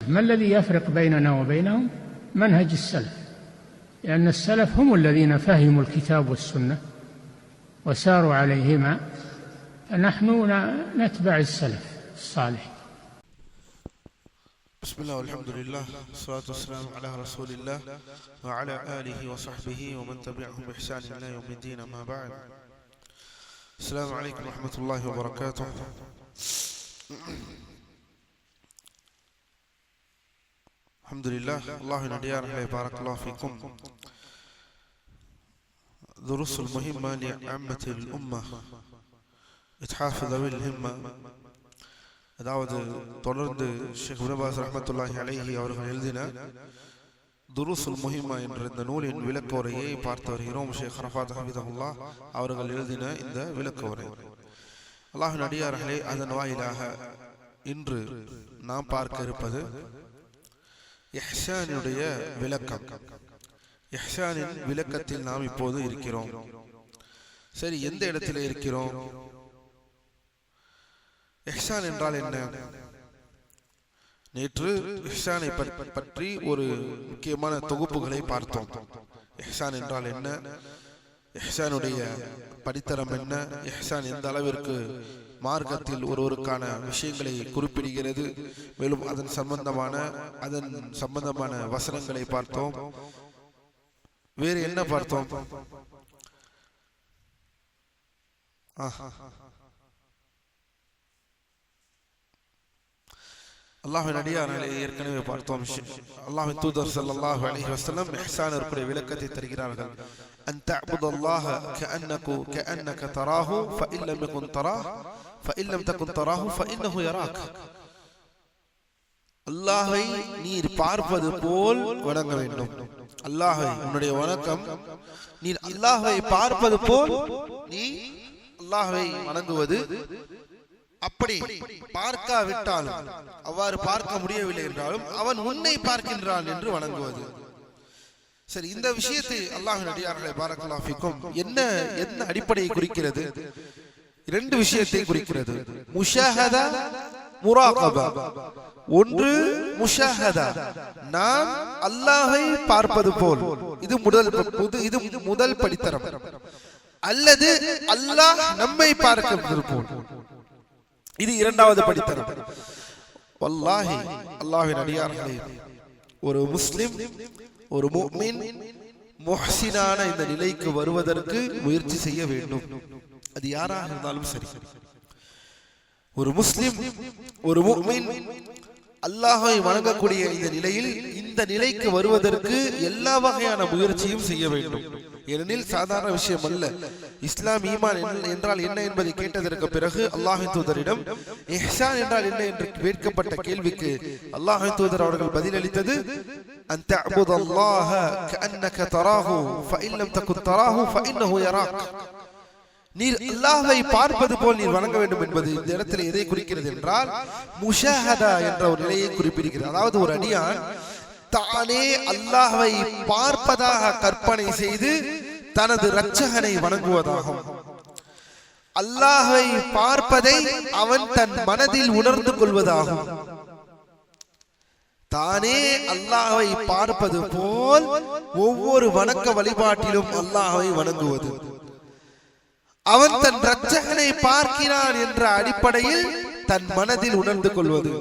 ما الذي يفرق بيننا وبينهم؟ منهج السلف، لأن السلف هم الذين فهموا الكتاب والسنة وساروا عليهما، فنحن نتبع السلف الصالح. بسم الله والحمد لله والصلاة والسلام على رسول الله وعلى آله وصحبه ومن تبعهم بإحسان إلى يوم الدين، أما بعد. السلام عليكم ورحمة الله وبركاته. الحمد لله. الله نديار بارك الله فيكم. دروس المهمة لعامة الأمة إتحاف ذوي الهمة. அதாவது தொடர்ந்து ஷேக் இப்னு பாஸ் ரஹ்மத்துல்லாஹி அலைஹி அவர்கள் எழுதின துருசுல் முஹிம்மா என்ற இந்த நூலின் விளக்க உரையை பார்த்து வருகிறோம். ஷேக் அரஃபாத் ஹஃபிதஹுல்லாஹ் அவர்கள் எழுதின இந்த விளக்க உரை. அல்லாஹ்வின் அடியார்களே, அதன் வாயிலாக இன்று நாம் பார்க்க இருப்பது இஹ்சானுடைய விளக்கம். இஹ்சானின் விளக்கத்தில் நாம் இப்போது இருக்கிறோம். சரி, எந்த இடத்தில் இருக்கிறோம்? இஹ்சான் என்றால் என்ன? நேற்று இஹ்சானை பற்றி ஒரு முக்கியமான தொகுப்புகளை பார்த்தோம். இஹ்சான் என்றால் என்ன, இஹ்சானுடைய படித்தரம் என்ன, இஹ்சான் எந்த அளவிற்கு மார்க்கத்தில் ஒருவருக்கான விஷயங்களை குறிப்பிடுகிறது, மேலும் அதன் சம்பந்தமான வசனங்களை பார்த்தோம். வேறு என்ன பார்த்தோம்? அல்லாஹ்வின் அடியார்களே, ஏற்கனவே பார்த்தோம். அல்லாஹ்வின் தூதர் ஸல்லல்லாஹு அலைஹி வஸல்லம் இஹ்சானிற்கு விளக்கத்தை தருகிறார்கள். அன் தஅபுதல்லாஹ கஅன்னக தராஹு ஃபஇன் லம் யகுன் தராஹு ஃபஇன் லம் தகுன் தராஹு ஃபஇன்னஹு யராக். அல்லாஹ்வை நீர் பார்ப்பது போல் வணங்க வேண்டும். அல்லாஹ்வை, உன்னுடைய வணக்கம் நீர் அல்லாஹ்வை பார்ப்பது போல் நீ அல்லாஹ்வை வணங்குவது. அப்படி பார்க்காவிட்டாலும், அவ்வாறு பார்க்க முடியவில்லை என்றாலும் அவன் உன்னை பார்க்கின்றான் என்று வணங்குவது. சரி, இந்த விஷயத்தை அல்லாஹ்வின் அடியார்களே பாரக்கல்லாஹு ஃபீக்கும் என்ன அடிப்படையை குறிக்கிறது? இரண்டு விஷயத்தை குறிக்கிறது. முஷாஹதா, முராகபா. ஒன்று முஷாஹதா, நாம் அல்லாஹ்வை பார்ப்பது போல், இது முதல் படித்தரம். அல்லது அல்லாஹ் நம்மை பார்ப்பது போல், இது இரண்டாவது படித்தரம். வல்லாஹி, அல்லாஹ்வின் அடியார்களே, ஒரு முஸ்லிம், ஒரு முஃமின் முஹ்சினான இந்த நிலைக்கு வருவதற்கு முயற்சி செய்ய வேண்டும். அது யாராக இருந்தாலும் சரி. ஒரு முஸ்லிம், ஒரு முஃமின் அல்லாஹ்வை வணங்கக்கூடிய இந்த நிலைக்கு வருவதற்கு எல்லா வகையான முயற்சியும் செய்ய வேண்டும். ஏனெனில் சாதாரண விஷயம் அல்ல. இஸ்லாம் ஈமான் என்றால் என்ன என்பதை கேட்டதற்கு பிறகு அல்லாஹ்வின் தூதரிடம் இஹ்சான் என்றால் என்ன என்று கேட்கப்பட்ட கேள்விக்கு அல்லாஹ்வின் தூதர் அவர்கள் பதிலளித்தது, அன் தஅபுதல்லாஹ கஅன்னக தராஹு ஃபஇன் லம் தகுன் தராஹு ஃபஇன்னஹு யராக். நீர் அல்லாஹ்வை பார்ப்பது போல் நீர் வணங்க வேண்டும் என்பது இந்த இடத்துல எதை குறிக்கிறது என்றால் முஷாஹதா என்ற ஒரு நிலையை குறிப்பிடுகிறது. அதாவது ஒரு அடியான் தானே அல்லாஹ்வை பார்ப்பதாக கற்பனை செய்து தனது இரட்சகனை வணங்குவதாகும். அல்லாஹ்வை பார்ப்பதை அவன் தன் மனதில் உணர்ந்து கொள்வதாகும். தானே அல்லாஹ்வை பார்ப்பது போல் ஒவ்வொரு வணக்க வழிபாட்டிலும் அல்லாஹ்வை வணங்குவது. அவன் தன் இரட்சகனை பார்க்கிறான் என்ற அடிப்படையில் தன் மனதில் உணர்ந்து கொள்வது.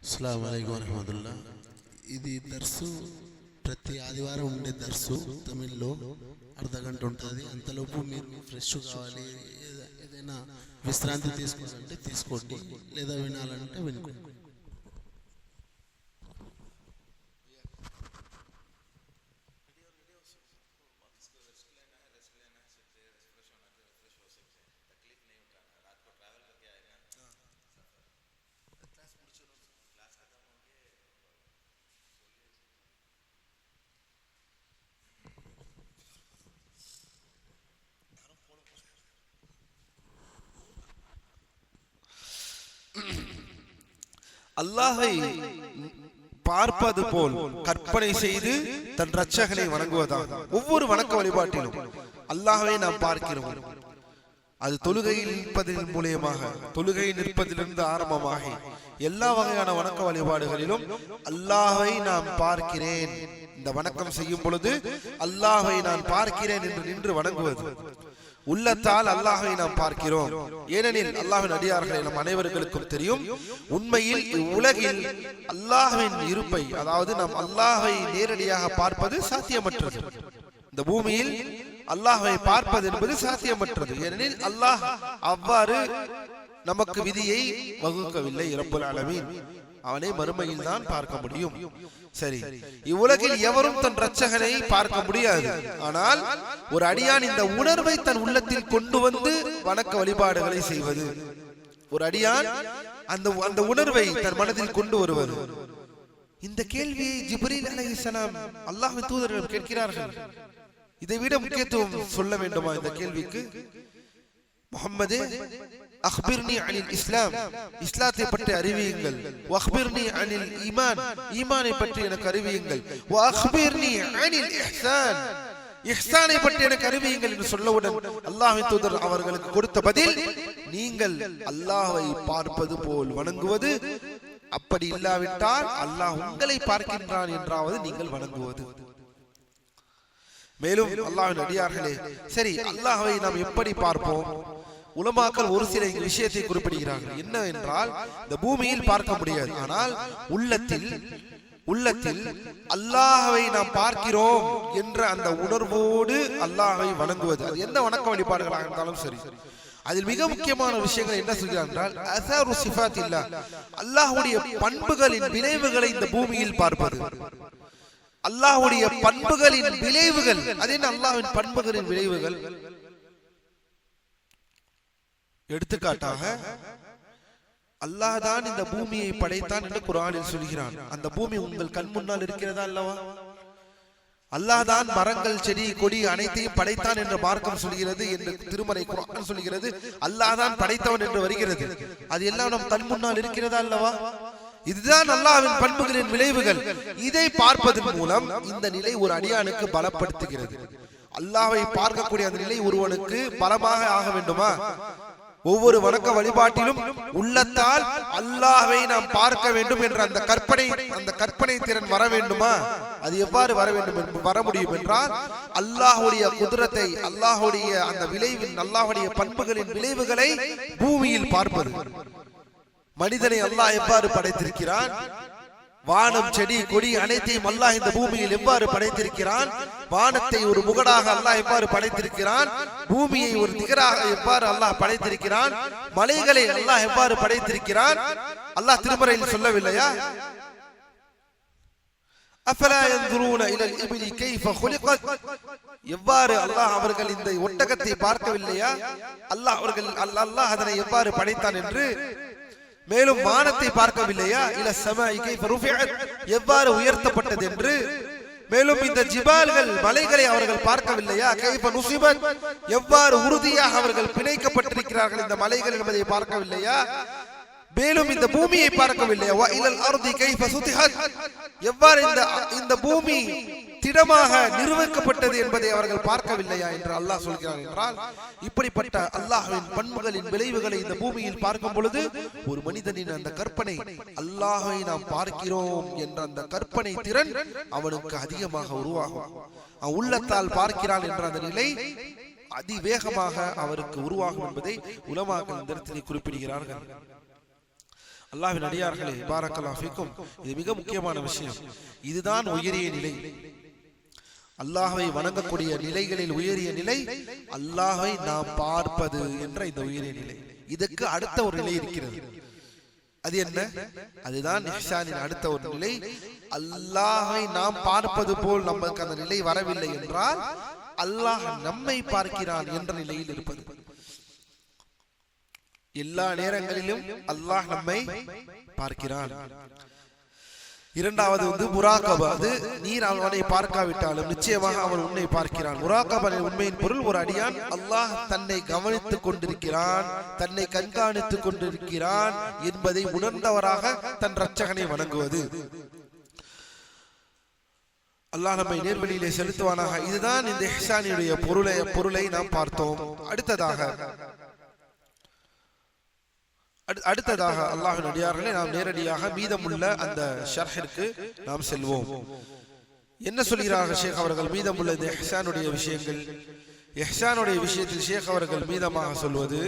అస్సలాము అలైకుం వరహమతుల్లాహ్. ఇది దర్సు ప్రతి ఆదివారం ఉండే దర్సు. తమిళ్లో అర్ధగంట ఉంటుంది. అంతలోపు మీరు ఫ్రెష్ కావాలి, ఏదైనా విశ్రాంతి తీసుకోవాలంటే తీసుకోండి, లేదా వినాలంటే వినుకోండి. அல்லாஹை பார்ப்பது போல் கற்பனை செய்து தன் இரட்சகனை வணங்குவதாகும். ஒவ்வொரு வணக்க வழிபாட்டிலும் அல்லாஹ்வை நாம் பார்க்கிறோம். அது தொழுகையில் நிற்பதன் மூலியமாக, தொழுகையில் நிற்பதிலிருந்து ஆரம்பமாகி எல்லா வகையான வணக்க வழிபாடுகளிலும் அல்லாஹ்வை நான் பார்க்கிறேன், இந்த வணக்கம் செய்யும் பொழுது அல்லாஹ்வை நான் பார்க்கிறேன் என்று நின்று வணங்குவது. உள்ளத்தால் அல்லாஹ்வை நாம் பார்க்கிறோம். ஏனெனில் அல்லாஹ்வின் அடியார்களை நம் அனைவருக்கும் தெரியும், உண்மையில் இவ்வுலகில் அல்லாஹ்வின் இருப்பை, அதாவது நாம் அல்லாஹ்வை நேரடியாக பார்ப்பது சாத்தியமற்றது. இந்த பூமியில் அல்லாஹ்வை பார்ப்பது என்பது சாத்தியமற்றது. ஏனெனில் அல்லாஹ் அவ்வாறு நமக்கு விதியை வகுக்கவில்லை. ரப்புல் ஆலமீன் அவனை மறுமையில் தான் பார்க்க முடியும். சரி, இவ்வுலகில் எவரும் தன் இரட்சகனை பார்க்க முடியாது. ஆனால் ஒரு அடியான் இந்த உணர்வை தன் உள்ளத்தில் கொண்டு வந்து வணக்க வழிபாடுகளை செய்வது, ஒரு அடியான் அந்த உணர்வை தன் மனதில் கொண்டு வருவது. இந்த கேள்வியை ஜிப்ரீல் அலைஹிஸ்ஸலாம் அல்லாஹ்வின் தூதரிடம் கேட்கிறார்கள். இதை விட முக்கியத்துவம் சொல்ல வேண்டுமா இந்த கேள்விக்கு? முஹம்மதே, அக்பிர்னி அனில் இஸ்லாம், இஸ்லாத்தை பற்றி அறிவியுங்கள். வஅக்பிர்னி அனில் ஈமான், ஈமானை பற்றி எனக்கு அறிவியுங்கள். வஅக்பிர்னி அனில் இஹ்சான், இஹ்சானை பற்றி எனக்கு அறிவியுங்கள் என்று சொல்லவுடன் அல்லாஹ்வின் தூதர் அவர்களுக்கு கொடுத்த பதில், நீங்கள் அல்லாஹ்வை பார்ப்பது போல் வணங்குவது, அப்படி இல்லாவிட்டால் அல்லாஹ் உங்களை பார்க்கின்றான் என்றாவது நீங்கள் வணங்குவது. மேலும் அல்லாஹ்வின் அடியார்களே, சரி, அல்லாஹ்வை நாம் எப்படி பார்ப்போம்? உலமாக்கள் ஒரு சில விஷயத்தை குறிப்பிடுகிறார்கள். என்ன என்றால், இந்த பூமியில் பார்க்க முடியாது, ஆனால் உள்ளத்தில் அல்லாஹ்வை நாம் பார்க்கிறோம் என்ற அந்த உணர்வோடு அல்லாஹ்வை வணங்குவது, அது எந்த வணக்க வழிபாடுகளாக இருந்தாலும் சரி. அதில் மிக முக்கியமான விஷயங்கள் என்ன சொல்கிறார் என்றால், அஸாரு சிஃபாத்தில்லாஹ், அல்லாஹ்வுடைய பண்புகளின் விளைவுகளை இந்த பூமியில் பார்ப்பது. அல்லாஹ்வுடைய பண்புகளின் விளைவுகள், அது என்ன அல்லாஹ்வின் பண்புகளின் விளைவுகள்? எடுத்துக்காட்டாக, அல்லாஹ் தான் இந்த பூமியை படைத்தான் என்று குர்ஆனில் சொல்கிறான். அந்த பூமி உங்கள் கண் முன்னால் இருக்கிறதா அல்லவா? அல்லாஹ் தான் மரங்கள், செடி, கொடி அனைத்தையும் படைத்தான் என்று மார்க்கம் சொல்கிறது, என்று திருமறை குர்ஆன் சொல்கிறது. அல்லாஹ் தான் படைத்தவன் என்று வருகிறது. அது எல்லாம் நம் கண் முன்னால் இருக்கிறதா அல்லவா? இதுதான் அல்லாஹ்வின் பண்புகளின் விளைவுகள். இதை பார்ப்பதன் மூலம் இந்த நிலை ஒரு அடியானுக்கு பலப்படுத்துகிறது. அல்லாஹ்வை பார்க்கக்கூடிய அந்த நிலை ஒருவனுக்கு பலமாக ஆக வேண்டுமா? ஒவ்வொரு வணக்க வழிபாட்டிலும் உள்ளத்தால் அல்லாஹ்வை நாம் பார்க்க வேண்டும் என்ற அந்த கற்பனை திறன் வர வேண்டுமா? அது எவ்வாறு வர முடியும் என்றால், அல்லாஹ்வுடைய குத்ரத்தை, அல்லாஹ்வுடைய அந்த விளைவின், அல்லாஹ்வுடைய பண்புகளின் விளைவுகளை பூமியில் பார்ப்பது. மனிதனை அல்லாஹ் எவ்வாறு படைத்திருக்கிறான், வானம், செடி, கொடி அனைத்தையும் அல்லாஹ் இந்த பூமியில் எவ்வாறு படைத்திருக்கிறான், வானத்தை ஒரு முகடாக அல்லாஹ் எவ்வாறு படைத்திருக்கிறான், பூமியை ஒரு திகராக எவ்வாறு அல்லாஹ் படைத்திருக்கிறான், மலைகளை அல்லாஹ் எவ்வாறு படைத்திருக்கிறான், அல்லாஹ் திருமறையில் சொல்லவில்லையா? அஃபலா யன்துரூன இலல் இப்லி கைஃப குலிகத், எவ்வாறு அல்லாஹ் அவர்கள் இந்த ஒட்டகத்தை பார்க்கவில்லையா, அல்லாஹ் அதனை எவ்வாறு படைத்தான் என்று? மேலும் வானத்தை பார்க்கவில்லையா, இல ஸமாஇ கைஃப ருஃபிஅத், எவ்வாறு உயர்த்தப்பட்டது என்று? மேலும் இந்த ஜிபால்கள், மலைகளை அவர்கள் பார்க்கவில்லையா, கைஃப நுஸிபத், எவ்வாறு உறுதியாக அவர்கள் பிணைக்கப்பட்டிருக்கிறார்கள் இந்த மலைகள் என்பதை பார்க்கவில்லையா? மேலும் இந்த பூமியை பார்க்கவில்லையா, வ இலல் அர்தி கைஃப சுதிஹத், எவ்வாறு இந்த பூமி திடமாக நிர்வகிக்கப்பட்டது என்பதை அவர்கள் பார்க்கவில்லையா என்று அல்லாஹ் சொல்கிறான். என்றால் இப்படிப்பட்ட அல்லாஹ்வின் பண்புகளின் விளைவுகளை இந்த பூமியில் பார்க்கும் பொழுது ஒரு மனிதனின் அந்த கற்பனை, அல்லாஹ்வை நாம் பார்க்கிறோம் என்ற அந்த கற்பனை திறன் அவனுக்கு அதிகமாக உருவாகும். உள்ளத்தால் பார்க்கிறான் என்ற அந்த நிலை அதிவேகமாக அவருக்கு உருவாகும் என்பதை உலமாக்கள் இந்த இடத்தில் குறிப்பிடுகிறார்கள். அல்லாஹ்வின் அடியார்களே, பாரக்கல்லாஹு ஃபீக்கும், இது மிக முக்கியமான விஷயம். இதுதான் உயரிய நிலை. அல்லாஹ்வை வணங்கக்கூடிய நிலைகளில் உயரிய நிலை அல்லாஹ்வை நாம் பார்ப்பது என்ற இந்த உயரிய நிலை. இதற்கு அடுத்த ஒரு நிலை இருக்கிறது. அது என்ன? அதுதான் இஹ்சானின் அடுத்த ஒரு நிலை. அல்லாஹ்வை நாம் பார்ப்பது போல் நமக்கு அந்த நிலை வரவில்லை என்றால் அல்லாஹ் நம்மை பார்க்கிறான் என்ற நிலையில் இருப்பது. எல்லா நேரங்களிலும் அல்லாஹ் நம்மை பார்க்கிறான். இரண்டாவது முராகபா. அது நீர் அவனை பார்க்காவிட்டாலும் நிச்சயமாக அவன் உன்னை பார்க்கிறான். முராகபா உண்மையின் பொருள் ஒரு அடியான் அல்லாஹ் தன்னை கவனித்துக் கொண்டிருக்கிறான், தன்னை கண்காணித்துக் கொண்டிருக்கிறான் என்பதை உணர்ந்தவராக தன் இரட்சகனை வணங்குவது. அல்லாஹ் நம்மை நேர்வழியிலே செலுத்துவானாக. இதுதான் இந்த இஹ்சானுடைய பொருளை நாம் பார்த்தோம். அடுத்ததாக அல்லாஹ்வின் அடியார்களே, நாம் நேரடியாக மீதமுள்ள அந்த ஷர்ஹிற்கு நாம் செல்வோம். என்ன சொல்கிறார்கள் ஷேக் அவர்கள் மீதமுள்ள இந்த இஹ்சானுடைய விஷயங்கள்? இஹ்சானுடைய விஷயத்தில் ஷேக் அவர்கள் மீதமாக சொல்வது,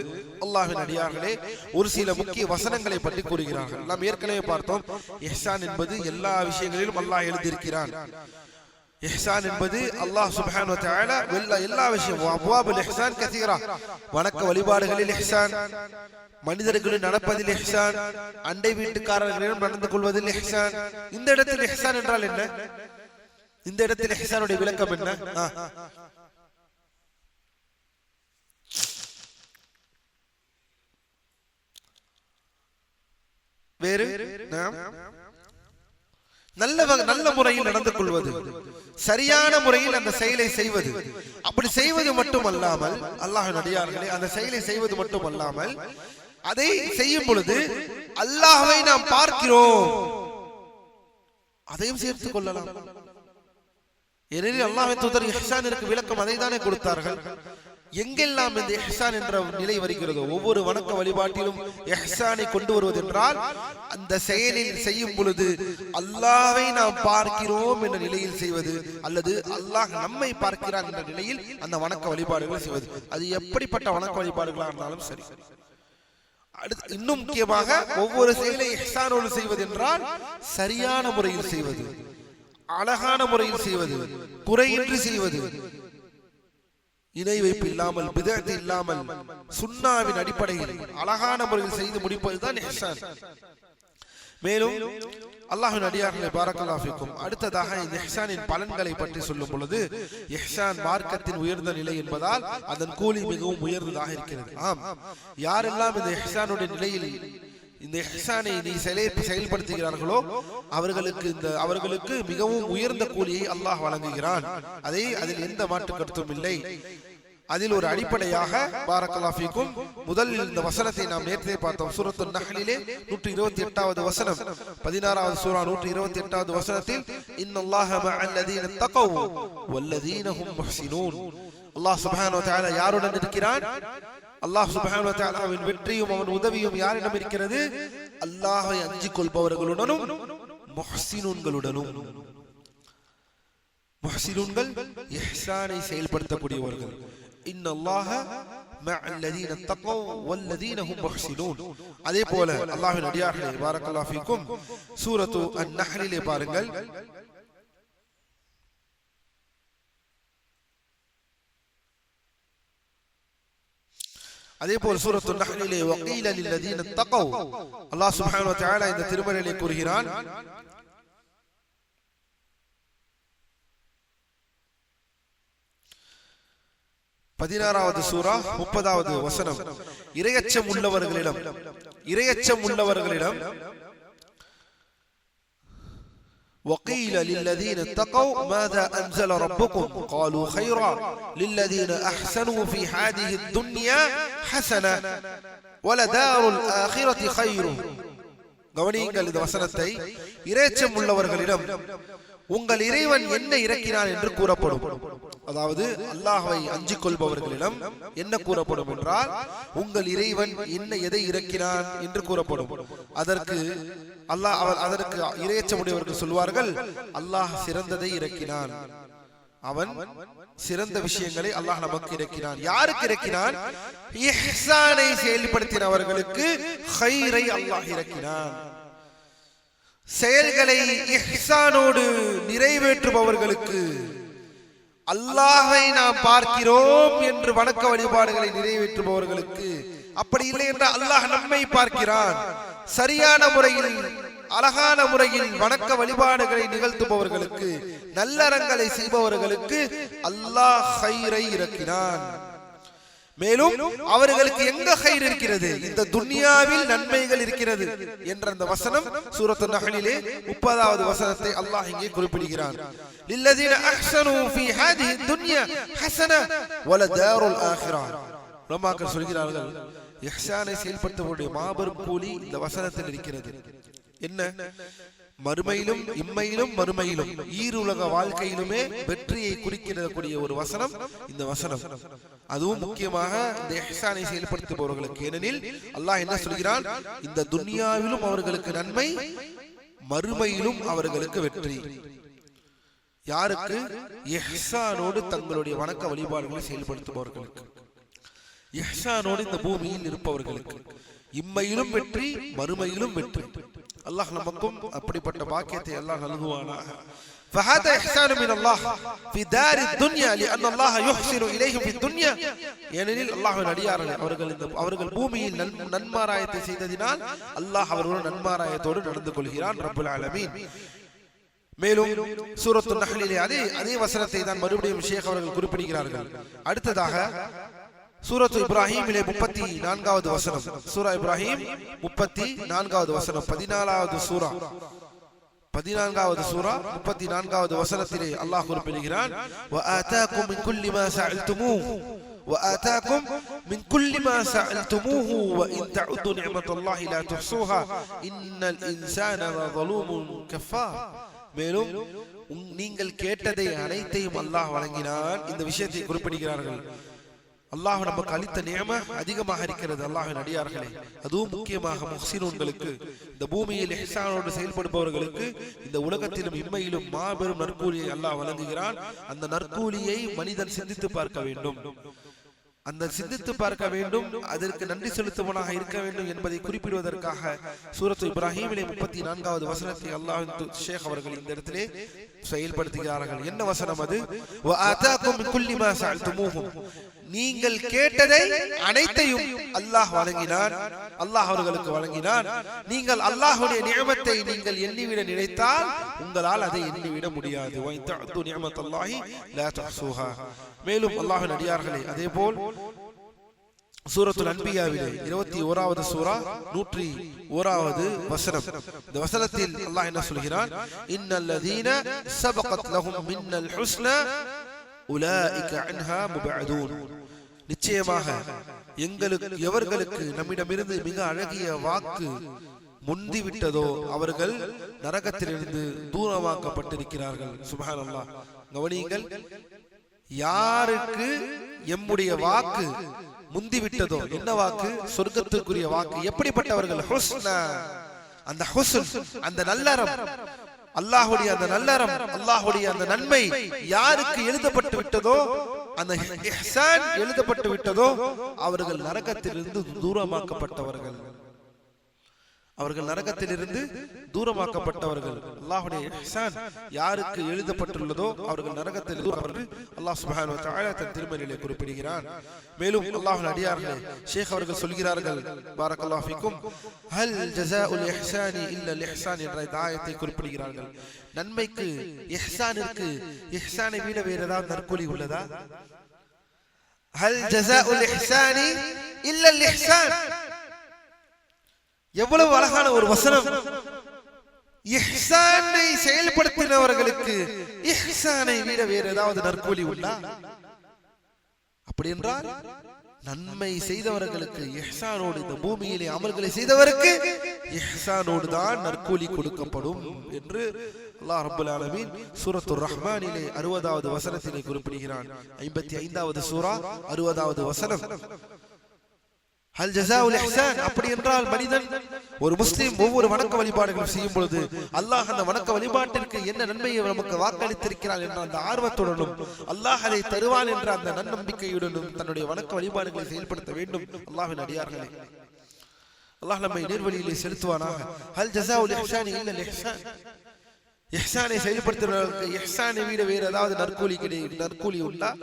அல்லாஹ்வின் அடியார்களே, ஒரு சில முக்கிய வசனங்களை பற்றி கூறுகிறார்கள். நாம் ஏற்கனவே பார்த்தோம், இஹ்சான் என்பது எல்லா விஷயங்களிலும் அல்லாஹ் எழுதியிருக்கிறான். இஹ்சான் என்பது அல்லாஹ் சுப்ஹானஹு வ தஆலா எல்லா விஷயம் அப்வாபுல் இஹ்சான் கதீரா. வணக்க வழிபாடுகளில் இஹ்சான், மனிதர்களின் நடப்பதில் இஹ்சான், அண்டை வீட்டுக்காரர்களிடம் நடந்து கொள்வதில் இஹ்சான். இந்த இடத்தில் இஹ்சான் என்றால் என்ன? இந்த இடத்தில் இஹ்சானுடைய விளக்கம் என்ன? வேறு நல்ல முறையில் நடந்து கொள்வது, சரியான முறையில் அந்த செயலை செய்வது. அப்படி செய்வது மட்டுமல்லாமல் அல்லாஹ்வின் அடியார்களே, அந்த செயலை செய்வது மட்டுமல்லாமல் அதை செய்யும் பொழுது அல்லாஹ்வை நாம் பார்க்கிறோம், அதையும் சேர்த்துக் கொள்ளலாம். ஏனெனில் அல்லாஹ்வின் தூதர் இஹ்சானிற்கு விளக்கம் அதை தானே கொடுத்தார்கள். எங்கெல்லாம் இந்த இஹ்சான் என்ற நிலை வருகிறதோ, ஒவ்வொரு வணக்க வழிபாட்டிலும் இஹ்சானை கொண்டு வருவது என்றால் அந்த செயலில் செய்யும் பொழுது அல்லாஹ்வை நாம் பார்க்கிறோம் என்ற நிலையில் செய்வது, அல்லது அல்லாஹ் நம்மை பார்க்கிறான் என்ற நிலையில் அந்த வணக்க வழிபாடுகளை செய்வது. அது எப்படிப்பட்ட வணக்க வழிபாடுகளாக இருந்தாலும் சரி. இன்னும் முக்கியமாக ஒவ்வொரு செயலை இஹ்சானோடு செய்வது என்றால் சரியான முறையில் செய்வது, அழகான முறையில் செய்வது, குறையின்றி செய்வது, இணை வைப்பு இல்லாமல், பிதஅத் இல்லாமல், சுன்னாவின் அடிப்படையில் அழகான முறையில் செய்து முடிப்பதுதான் இஹ்சான். மேலும் அல்லாஹ்வின் அடியார்களே, பாரக்கல்லாஹு ஃபீக்கும், அடுத்ததாக இந்த இஹ்சானின் பலன்களை பற்றி சொல்லும் பொழுது, இஹ்சான் மார்க்கத்தின் உயர்ந்த நிலை என்பதால் அதன் கூலி மிகவும் உயர்ந்ததாக இருக்கிறது. ஆம், யாரெல்லாம் இந்த இஹ்சானுடைய நிலையில் இந்த இஹ்சானை நீ செயல்படுத்துகிறார்களோ அவர்களுக்கு மிகவும் உயர்ந்த கூலியை அல்லாஹ் வழங்குகிறான். அதில் எந்த மாற்று கருத்தும் இல்லை. அதில் ஒரு அடிப்படையாக பாரக்கல்லாஹு ஃபீக்கும் முதலில் இந்த வசனத்தை நாம் நேற்றே பார்த்தோம். சூரத்துன் நஹ்லிலே 128வது வசனம், 16வது சூரா 128வது வசனத்தில், இன்னல்லாஹ மஅல்லதீன தகவ் வல்லதீன ஹும் முஹ்ஸினூன். அல்லாஹ் சுப்ஹானஹு வ தஆலா யாருடன் இருக்கிறான்? அல்லாஹ் சுப்ஹானஹு வ தஆலாவின் வெற்றியும் அவன் உதவியும் யாரிடம் இருக்கிறது? அல்லாஹ்வை அஞ்சிக் கொள்பவர்களுடனும் முஹ்ஸினூன்களுடனும். முஹ்ஸினூன்கள் இஹ்சானை செயல்படுத்தக்கூடியவர்கள். இன்னல்லாஹ மஅல்லதீன தகவ் வல்லதீன ஹும் முஹ்ஸினூன். அதே போல அல்லாஹ்வின் அடியார்களே, பாரக்கல்லாஹு ஃபீக்கும், சூரத்து அன்-நஹ்லிலே பாருங்கள், அதே போல் சூரத்துன் நஹ்லிலே வகீல லில்லதீன தகவ், அல்லாஹ் சுப்ஹானஹு வ தஆலா இந்த திருமறையிலே கூறுகிறான், பதினாறாவது சூரா 30வது வசனம், இறையச்சம் உள்ளவர்களிடம் وقيل للذين اتقوا ماذا أنزل ربكم قالوا خيرا للذين أحسنوا في هذه الدنيا حسنة ولدار الآخرة خير. கவனியுங்கள் இந்த வசனத்தை. இறையச்சம் உள்ளவர்களிடம் உங்கள் இறைவன் என்ன இறக்கினான் என்று கூறப்படும். அதாவது அல்லாஹ்வை அஞ்சிக் கொள்பவர்களிடம் என்ன கூறப்படும் என்றால், உங்கள் இறைவன் எதை இறக்கினான் என்று கூறப்படும். அதற்கு இறையச்சமுடையவர்கள் சொல்வார்கள், அல்லாஹ் சிறந்ததை இறக்கினான், அவன் சிறந்த விஷயங்களை அல்லாஹ் நமக்கு இறக்கினான். யாருக்கு இறக்கினான்? இஹ்சானை செயல்படுத்தினவர்களுக்கு கைரை அல்லாஹ் இறக்கினான். செயல்களை இஹ்சானோடு நிறைவேற்றுபவர்களுக்கு, அல்லாஹை நாம் பார்க்கிறோம் என்று வணக்க வழிபாடுகளை நிறைவேற்றுபவர்களுக்கு, அப்படி இல்லை என்றால் அல்லாஹ் நம்மை பார்க்கிறான், சரியான முறையில் அழகான முறையில் வணக்க வழிபாடுகளை நிகழ்த்துபவர்களுக்கு, நல்லறங்களை செய்பவர்களுக்கு அல்லாஹ் கைரை இறக்கினான். மேலும் அவர்களுக்கு எங்க கைர் இருக்கிறது, இந்த துன்யாவில் நன்மைகள் இருக்கிறது என்ற அந்த வசனம் சூரத்து நஹ்லிலே 30வது வசனத்தை அல்லாஹ் இங்கே குறிப்பிடுகிறான். லில்லதீன அஹ்ஸனூ ஃபீ ஹாதிஹி துன்யா ஹஸனா வலதாருல் ஆখিরাহ. உலமாக்கள் சொல்கிறார்கள், இஹ்சானை செயல்படுத்தக்கூடிய மாபெரும் கூலி இந்த வசனத்தில் இருக்கிறது. என்ன? மறுமையிலும் இம்மையிலும் மறுமையிலும் ஈருலக வாழ்க்கையிலுமே வெற்றியை குறிக்கக்கூடிய ஒரு வசனம் இந்த வசனம். அதுவும் முக்கியமாக இந்த இஹ்சானை செயல்படுத்துபவர்களுக்கு. ஏனெனில் அல்லாஹ் என்ன சொல்கிறான், இந்த துன்யாவிலும் அவர்களுக்கு நன்மை, மறுமையிலும் அவர்களுக்கு வெற்றி. யாருக்கு? இஹ்சானோடு தங்களுடைய வணக்க வழிபாடுகளை செயல்படுத்துபவர்களுக்கு, இஹ்சானோடு இந்த பூமியில் இருப்பவர்களுக்கு இம்மையிலும் வெற்றி, மறுமையிலும் வெற்றி. அல்லாஹ் நமக்கும் அப்படிப்பட்ட பாக்கியத்தை அல்லாஹ் நல்குவானாக. فهذا إحسان من الله في دار الدنيا لأن الله يحسن إليهم في الدنيا. ஏனெனில் அல்லாஹ்வின் அடியார்களே அவர்கள் பூமியில் நன்மாராயத்தை செய்ததினால் அல்லாஹ் அவர்களுடன் நன்மாராயத்தோடு நடந்து கொள்கிறான் ரப்புல் ஆலமீன். மேலும் சூரத்து நஹ்லிலே அதே வசனத்தை தான் மறுபடியும் ஷேக் அவர்கள் குறிப்பிடுகிறார்கள். அடுத்ததாக சூரத்து இப்ராஹீமிலே 34வது வசனம், சூரா இப்ராஹீம் 34வது வசனம், 14வது சூரா 34வது வசனத்திலே அல்லாஹ் குறிப்பிடுகிறான், வஆதாகும் மின் குல்லி மா சஅல்துமூஹு وآتاكم من كل ما سألتموه وإن تعدوا نعمة الله لا تحصوها إن الإنسان لظلوم كفار. மேலும் நீங்கள் கேட்டதை அனைத்தையும் அல்லாஹ் வழங்கினான். இந்த விஷயத்தை குறிப்பிடுகிறார்கள். அல்லாஹ் நமக்கு அளித்த நியம அதிகமாக இருக்கிறது அல்லாஹ்வின் அடியார்களே. அதுவும் முக்கியமாக முஹ்சினூன்களுக்கு, இந்த பூமியில் இஹ்சானோடு செயல்படுபவர்களுக்கு இந்த உலகத்திலும் இம்மையிலும் மாபெரும் நற்கூலியை அல்லாஹ் வழங்குகிறான். அந்த நற்கூலியை மனிதன் சிந்தித்து பார்க்க வேண்டும். அந்த சிந்தித்து பார்க்க வேண்டும், அதற்கு நன்றி செலுத்துவனாக இருக்க வேண்டும் என்பதை குறிப்பிடுவதற்காக சூரத்து இப்ராஹீமிலே 34வது வசனத்தை அல்லாஹ் ஷேக் அவர்கள் இந்த இடத்திலே செயல்படுத்துகிறார்கள். என்ன வசனம் அது? வஆதாகும் மின் குல்லி மா சஅல்துமூஹு, நீங்கள் கேட்டதை அனைத்தையும் அல்லாஹ் வழங்கினான், அல்லாஹ் அவர்களுக்கு வழங்கினான். நீங்கள் அல்லாஹ்வுடைய நியமத்தை நீங்கள் எண்ணிவிட நினைத்தால் உங்களால் அதை எண்ணிவிட முடியாது. வஇன் தஅது நிஅமத்தல்லாஹி லா தஹ்ஸூஹா. மேலும் அல்லாஹ்வின் அடியார்களே, அதேபோல் சூரத்துல் அன்பியாவிலே 21வது சூரா 101வது வசனம், இந்த வசனத்தில் அல்லாஹ் என்ன சொல்கிறான், இன்னல்லதீன சபகத் லஹும் மின்னல் ஹுஸ்னா உலாயிக அன்ஹா முபஅதூன். நிச்சயமாக எவர்களுக்கு நம்மிடமிருந்து மிக அழகிய வாக்கு முந்திவிட்டதோ அவர்கள் நரகத்திலிருந்து தூரமாக்கப்பட்டிருக்கிறார்கள். சுப்ஹானல்லாஹ். கவனியுங்கள், யாருக்கு எம்முடைய வாக்கு முந்திவிட்டதோ, என்ன வாக்கு? சொர்க்கத்திற்குரிய வாக்கு. எப்படிப்பட்டவர்கள்? ஹுஸ்னா, அந்த ஹுஸ்ன், அந்த நல்லறம், அல்லாஹ்வுடைய அந்த நல்லறம், அல்லாஹ்வுடைய அந்த நன்மை யாருக்கு எழுதப்பட்டு விட்டதோ, அந்த இஹ்சான் எழுதப்பட்டு விட்டதோ அவர்கள் நரகத்திலிருந்து தூரமாக்கப்பட்டவர்கள். அவர்கள் நரகத்திலிருந்து தூரமாக்கப்பட்டவர்கள். அல்லாஹ்வுடைய இஹ்சான் யாருக்கு எழுதப்பட்டுள்ளதோ அவர்கள் நரகத்தில் அவர்கள் அல்லாஹ் சுப்ஹானஹு வ தஆலா தன் திருமறையிலே குறிப்பிடுகிறான். மேலும் அல்லாஹ்வின் அடியார்களே, ஷேக் அவர்கள் சொல்கிறார்கள், பாரக்கல்லாஹு ஃபீக்கும், ஹல் ஜஸாஉல் இஹ்சானி இல்லல் இஹ்சான் என்ற இந்த ஆயத்தை குறிப்பிடுகிறார்கள். நன்மைக்கு, இஹ்சானிற்கு, இஹ்சானை விட வேறு ஏதாவது நற்கூலி உள்ளதா? ஹல் ஜஸாஉல் இஹ்சானி இல்லல் இஹ்சான். எவ்வளவு அழகான ஒரு வசனம்! இஹ்சானை செயல்படுத்தினவர்களுக்கு இஹ்சானை விட வேறு ஏதாவது நற்கூலி உண்டா? அப்படி என்றால் நன்மை செய்தவர்களுக்கு இஹ்சானோடு, இந்த பூமியிலே அமல்களை செய்தவருக்கு இஹ்சானோடு தான் நற்கூலி கொடுக்கப்படும் என்று அல்லாஹ் ரப்பல் ஆலமீன் சூரத்துர் ரஹ்மானிலே 60வது வசனத்திலே குறிப்பிடுகிறான். 55வது சூரா 60வது வசனம். ஹல் ஜஸாஉல் இஹ்சான். அப்படி என்றால் மனிதன், ஒரு முஸ்லிம் ஒவ்வொரு வணக்க வழிபாடுகளும் செய்யும் பொழுது அல்லாஹ் அந்த வணக்க வழிபாட்டிற்கு என்ன நன்மையை நமக்கு வாக்களித்திருக்கிறான் என்ற அந்த ஆர்வத்துடனும் அல்லாஹ் அதை தருவான் என்ற அந்த நன்னம்பிக்கையுடனும் தன்னுடைய வணக்க வழிபாடுகளை செயல்படுத்த வேண்டும். அல்லாஹ்வின் அடியார்களே, அல்லாஹ் நம்மை நேர்வழியிலே செலுத்துவானாக. ஹல் ஜஸாஉல் இஹ்சான் இல்லல் இஹ்சான். இஹ்சானை செயல்படுத்துவதற்கு இஹ்சானை விட வேறு ஏதாவது நற்கூலி உண்டா?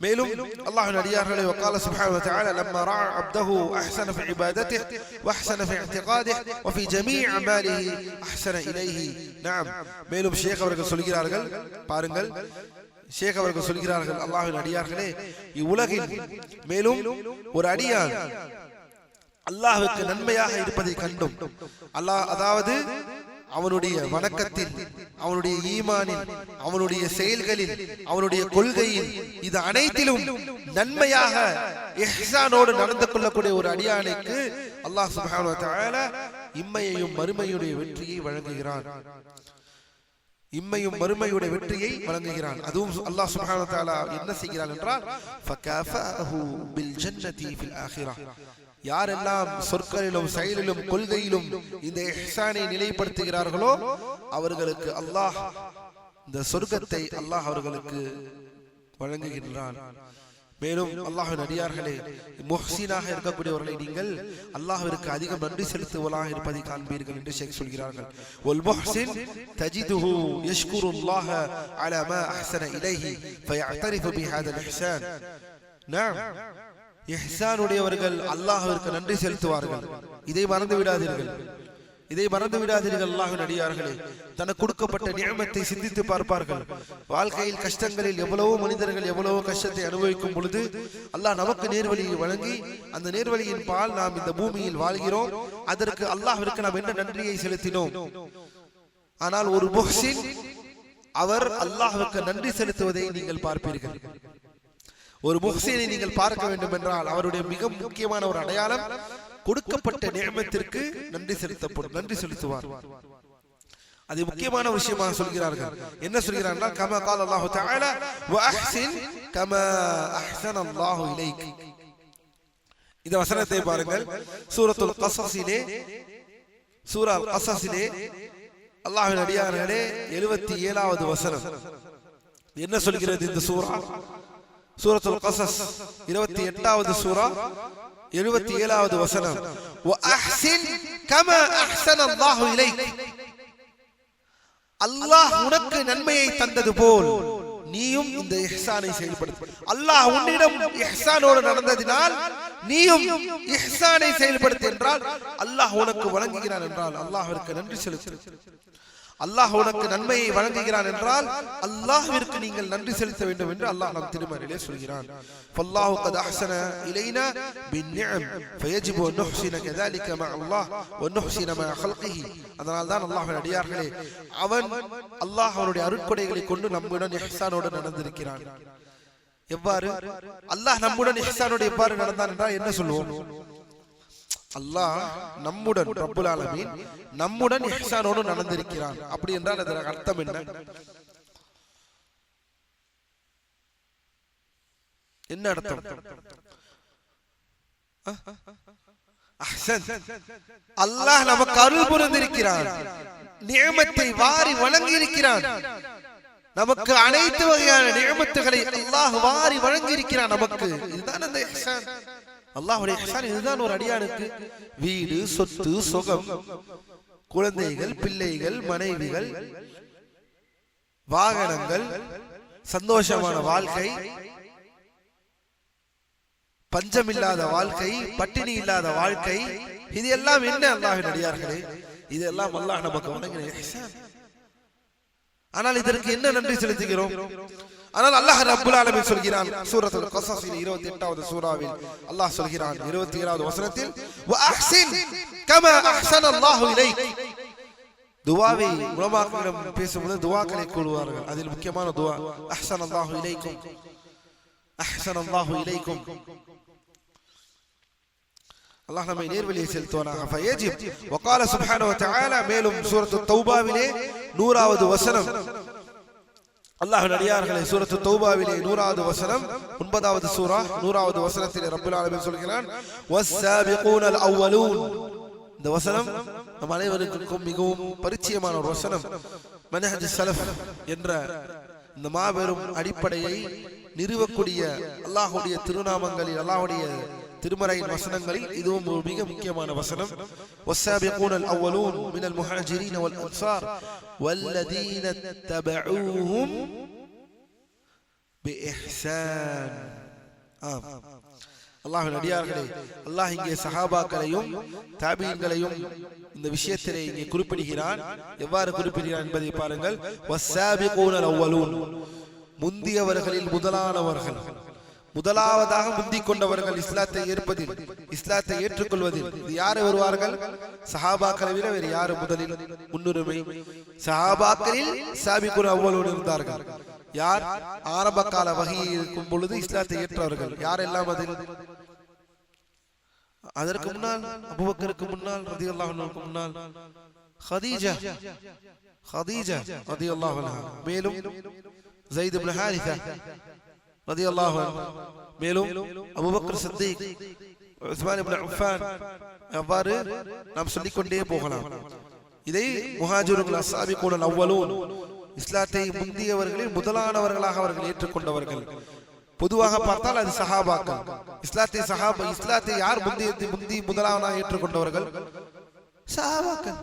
மேலும் அல்லாஹ்வின் அடியார்களே, வகால சுப்ஹானஹு வ தஆலா லம்மா ரஅ அப்தஹு அஹ்ஸன ஃபி இபாதத்திஹி வ அஹ்ஸன ஃபி இஅ்திகாதிஹி வ ஃபி ஜமீஇ அமாலிஹி அஹ்ஸன இலைஹி. நஅம். மேலும் ஷேக் அவர்கள் சொல்கிறார்கள், பாருங்கள், ஷேக் அவர்கள் சொல்கிறார்கள், அல்லாஹ்வின் அடியார்களே, இவ்வுலகில் மேலும் ஒரு அடியான் அல்லாஹ்வுக்கு நன்மையாக இருப்பதை கண்டும் அல்லாஹ், அதாவது அவனுடைய வணக்கத்தில், அவனுடைய ஈமானில், அவனுடைய செயல்களில், அவனுடைய கொள்கையில், இது அனைத்திலும் நன்மையாக இஹ்சானோடு நடந்து கொள்ளக்கூடிய ஒரு அடியானுக்கு அல்லாஹ் சுப்ஹானஹு வ தஆலா இம்மையையும் மறுமையுடைய வெற்றியை வழங்குகிறான். இம்மையும் மறுமையுடைய வெற்றியை வழங்குகிறான். அதுவும் அல்லாஹ் சுப்ஹானஹு வ தஆலா என்ன செய்கிறான் என்றால், ஃபகாஃபஹு பில் ஜன்னதி ஃபில் ஆখিরাহ, யாரெல்லாம் சொற்களிலும் செயலிலும் கொள்கையிலும் இந்த இஹ்சானை நிலைப்படுத்துகிறார்களோ அவர்களுக்கு அல்லாஹ் இந்த சொர்க்கத்தை அல்லாஹ் அவர்களுக்கு வழங்குகின்றான். மேலும் அல்லாஹ்வின் அடியார்களே, முஹ்சினாக இருக்கக்கூடியவர்களை நீங்கள் அல்லாஹ்விற்கு அதிகம் நன்றி செலுத்துவதாக இருப்பதை காண்பீர்கள் என்று ஷேக் சொல்கிறார்கள். வல் முஹ்சின் தஜிதுஹு யஷ்குருல்லாஹ அலா மா அஹ்ஸன இலைஹி ஃபயஅ்தரிஃபு பிஹாதல் இஹ்சான். நஅம், இஹ்சானுடையவர்கள் அல்லாஹ்விற்கு நன்றி செலுத்துவார்கள். இதை மறந்து விடாதீர்கள், இதை மறந்து விடாதீர்கள். அல்லாஹ்வின் அடியார்களே, தனக்கு கொடுக்கப்பட்ட நியமத்தை சிந்தித்து பார்ப்பார்கள். வாழ்க்கையில் கஷ்டங்களில் எவ்வளவோ மனிதர்கள் எவ்வளவோ கஷ்டத்தை அனுபவிக்கும் பொழுது அல்லாஹ் நமக்கு நேர்வழியை வழங்கி அந்த நேர்வழியின் பால் நாம் இந்த பூமியில் வாழ்கிறோம். அதற்கு அல்லாஹ்விற்கு நாம் என்ன நன்றியை செலுத்தினோம். ஆனால் ஒரு முஹ்சின் அவர் அல்லாஹ்வுக்கு நன்றி செலுத்துவதை நீங்கள் பார்ப்பீர்கள். ஒரு முஹ்சினை நீங்கள் பார்க்க வேண்டும் என்றால் அவருடைய மிக முக்கியமான ஒரு அடையாளம் கொடுக்கப்பட்ட நியமத்திற்கு நன்றி செலுத்துவார். அது முக்கியமான விஷயமாக சொல்கிறார்கள். என்ன சொல்கிறார்கள்? கமா قال الله تعالى واحسن كما احسن الله اليك. இந்த வசனத்தை பாருங்கள், சூரத்துல் கஸஸிலே, சூரா அல் கஸஸிலே அல்லாஹ்வின் அடியார்களே 77வது வசனம் என்ன சொல்கிறது? இந்த சூரா சூரத்துல் கஸஸ் 28வது சூரா 77வது வசனம், வஅஹ்சின் கமா அஹ்ஸன அல்லாஹு இலைக், அல்லாஹ் உனக்கு நன்மையை தந்தது போல் நீயும் இந்த இஹ்சானை செயல்படுத்து. அல்லாஹ் உன்னிடம் இஹ்சானோடு நடந்ததினால் நீயும் இஹ்சானை செயல்படுத்து என்றால் அல்லாஹ் உனக்கு வழங்குகிறான் என்றால் அல்லாஹ்விற்கு நன்றி செலுத்து. அல்லாஹ் உனக்கு நன்மையை வழங்குகிறான் என்றால் அல்லாஹ்விற்கு நீங்கள் நன்றி செலுத்த வேண்டும் என்று அல்லாஹ் நம் திருமறையிலே சொல்கிறான். ஃபல்லாஹு கத் அஹ்ஸன இலைனா பின்னிஅம் ஃபயஜிபு அன் நுஹ்ஸின கذلك மஅ அல்லாஹ் வ நுஹ்ஸின மஅ ஹல்கிஹி. அதனால் தான் அல்லாஹ்வின் அடியார்களே, அவன் அல்லாஹ் அவனுடைய அருட்கொடைகளை கொண்டு நம்முடன் இஹ்சானோடு நடந்திருக்கிறான். எவ்வாறு அல்லாஹ் நம்முடன் இஹ்சானோடு எவ்வாறு நடந்தான் என்றால் என்ன சொல்லுவோம்? அல்லாஹ் நம்முடன், ரப்புல் ஆலமீன் நம்முடன் இஹ்சானோடு நடந்திருக்கிறான். அப்படி என்றால் அதற்கு அர்த்தம் என்ன? என்ன அர்த்தம்? அல்லாஹ் நமக்கு அருள் புரிந்திருக்கிறான், நியமத்தை வாரி வழங்கி இருக்கிறான். நமக்கு அனைத்து வகையான நியமத்துகளை அல்லாஹ் வாரி வழங்கி இருக்கிறான் நமக்கு. இதுதான் அந்த இஹ்சான். அல்லாஹ்வுடைய இஹ்சான் இதுதான். ஒரு அடியானுக்கு வீடு, சொத்து, சுகம், குழந்தைகள், பிள்ளைகள், மனைவிகள், வாகனங்கள், சந்தோஷமான வாழ்க்கை, பஞ்சமில்லாத வாழ்க்கை, பட்டினி இல்லாத வாழ்க்கை, இது எல்லாம் என்ன அல்லாஹ்வின் அடியார்களே? இதெல்லாம் அல்லாஹ் நமக்கு வழங்கின இஹ்சான். ஆனால் இதற்கு என்ன நன்றி செலுத்துகிறோம்? ஆனால் அல்லாஹ் ரப்புல் ஆலமீன் சொல்கிறான் சூரத்துல் கஸஸில் 28வது சூராவில் அல்லாஹ் சொல்கிறான் 27வது வசனத்தில், வஅஹ்சின் கமா அஹ்ஸன அல்லாஹு இலைக். துஆவை உலமாக்களிடம் பேசும்போது துஆக்களை கூறுவார்கள். அதில் முக்கியமான துஆ அஹ்ஸன அல்லாஹு இலைக்கும், அஹ்ஸன அல்லாஹு இலைக்கும். அல்லாஹ் நம்மை நேர்வழியை செலுத்துவானாக. ஃபயஜிப் வகால சுப்ஹானஹு வ தஆலா, மேலும் சூரத்துத் தௌபாவிலே 100வது வசனம், அல்லாஹ்வின் அடியார்களே, சூரத்துத் தௌபாவிலே 100வது வசனம், 9வது சூரா 100வது வசனத்திலே ரப்புல் ஆலமீன் சொல்கிறான், வஸ்ஸாபிகூனல் அவ்வலூன். இந்த வசனம் நம் அனைவருக்கும் மிகவும் பரிச்சயமான ஒரு வசனம். மன்ஹஜ் ஸலஃப் என்ற இந்த மாபெரும் அடிப்படையை நிறுவக்கூடிய அல்லாஹ்வுடைய திருநாமங்களில், அல்லாஹ்வுடைய திருமறையின் வசனங்களில் இதுவும் ஒரு மிக முக்கியமான வசனம். வஸ்ஸாபிகூனல் அவ்வலூன் மினல் முஹாஜிரீன வல் அன்சார் வல்லதீன தபஊஹும் பிஇஹ்சான். அல்லாஹ்வின் அடியார்களே, அல்லாஹ் இங்கே சஹாபாக்களையும் தாபீன்களையும் இந்த விஷயத்திலே இங்கே குறிப்பிடுகிறான். எவ்வாறு குறிப்பிடுகிறான் என்பதை பாருங்கள். வஸ்ஸாபிகூனல் அவ்வலூன், முந்தியவர்களில் முதலானவர்கள், முதலாவதாக முந்திக் கொண்டவர்கள் இஸ்லாத்தை ஏற்பதில், இஸ்லாத்தை ஏற்றுக்கொள்வதில் இது யாரு வருவார்கள்? சஹாபாக்களை விட வேறு யாரு முதலில் முன்னுரிமை? சஹாபாக்களில் சாபிகுல் அவ்வலூன் இருந்தார்கள். யார்? ஆரம்ப கால வஹி இருக்கும் பொழுது இஸ்லாத்தை ஏற்றவர்கள் யாரெல்லாம்? அதில் அதற்கு முன்னால் அபூபக்கருக்கு முன்னால் ரலியல்லாஹு அன்ஹுக்கு முன்னால் ஹதீஜா ரலியல்லாஹு அன்ஹா, மேலும் ஸைத் இப்னு ஹாரிஸா ரலியல்லாஹு அன்ஹு, மேலும் அபூபக்கர் சித்திக், உஸ்மான் இப்னு அஃபான், அவ்வாறு நாம் சொல்லிக்கொண்டே போகலாம். இதை முஹாஜிருல் அஸ்ஸாபிகூன் அவ்வலூன், இஸ்லாத்தை முந்தியவர்களில் முதலானவர்களாக அவர்கள் ஏற்றுக்கொண்டவர்கள். பொதுவாக பார்த்தால் அது சஹாபாக்கள். இஸ்லாத்தை யார் முந்தி முதலாவதாக ஏற்றுக்கொண்டவர்கள்? சஹாபாக்கள்.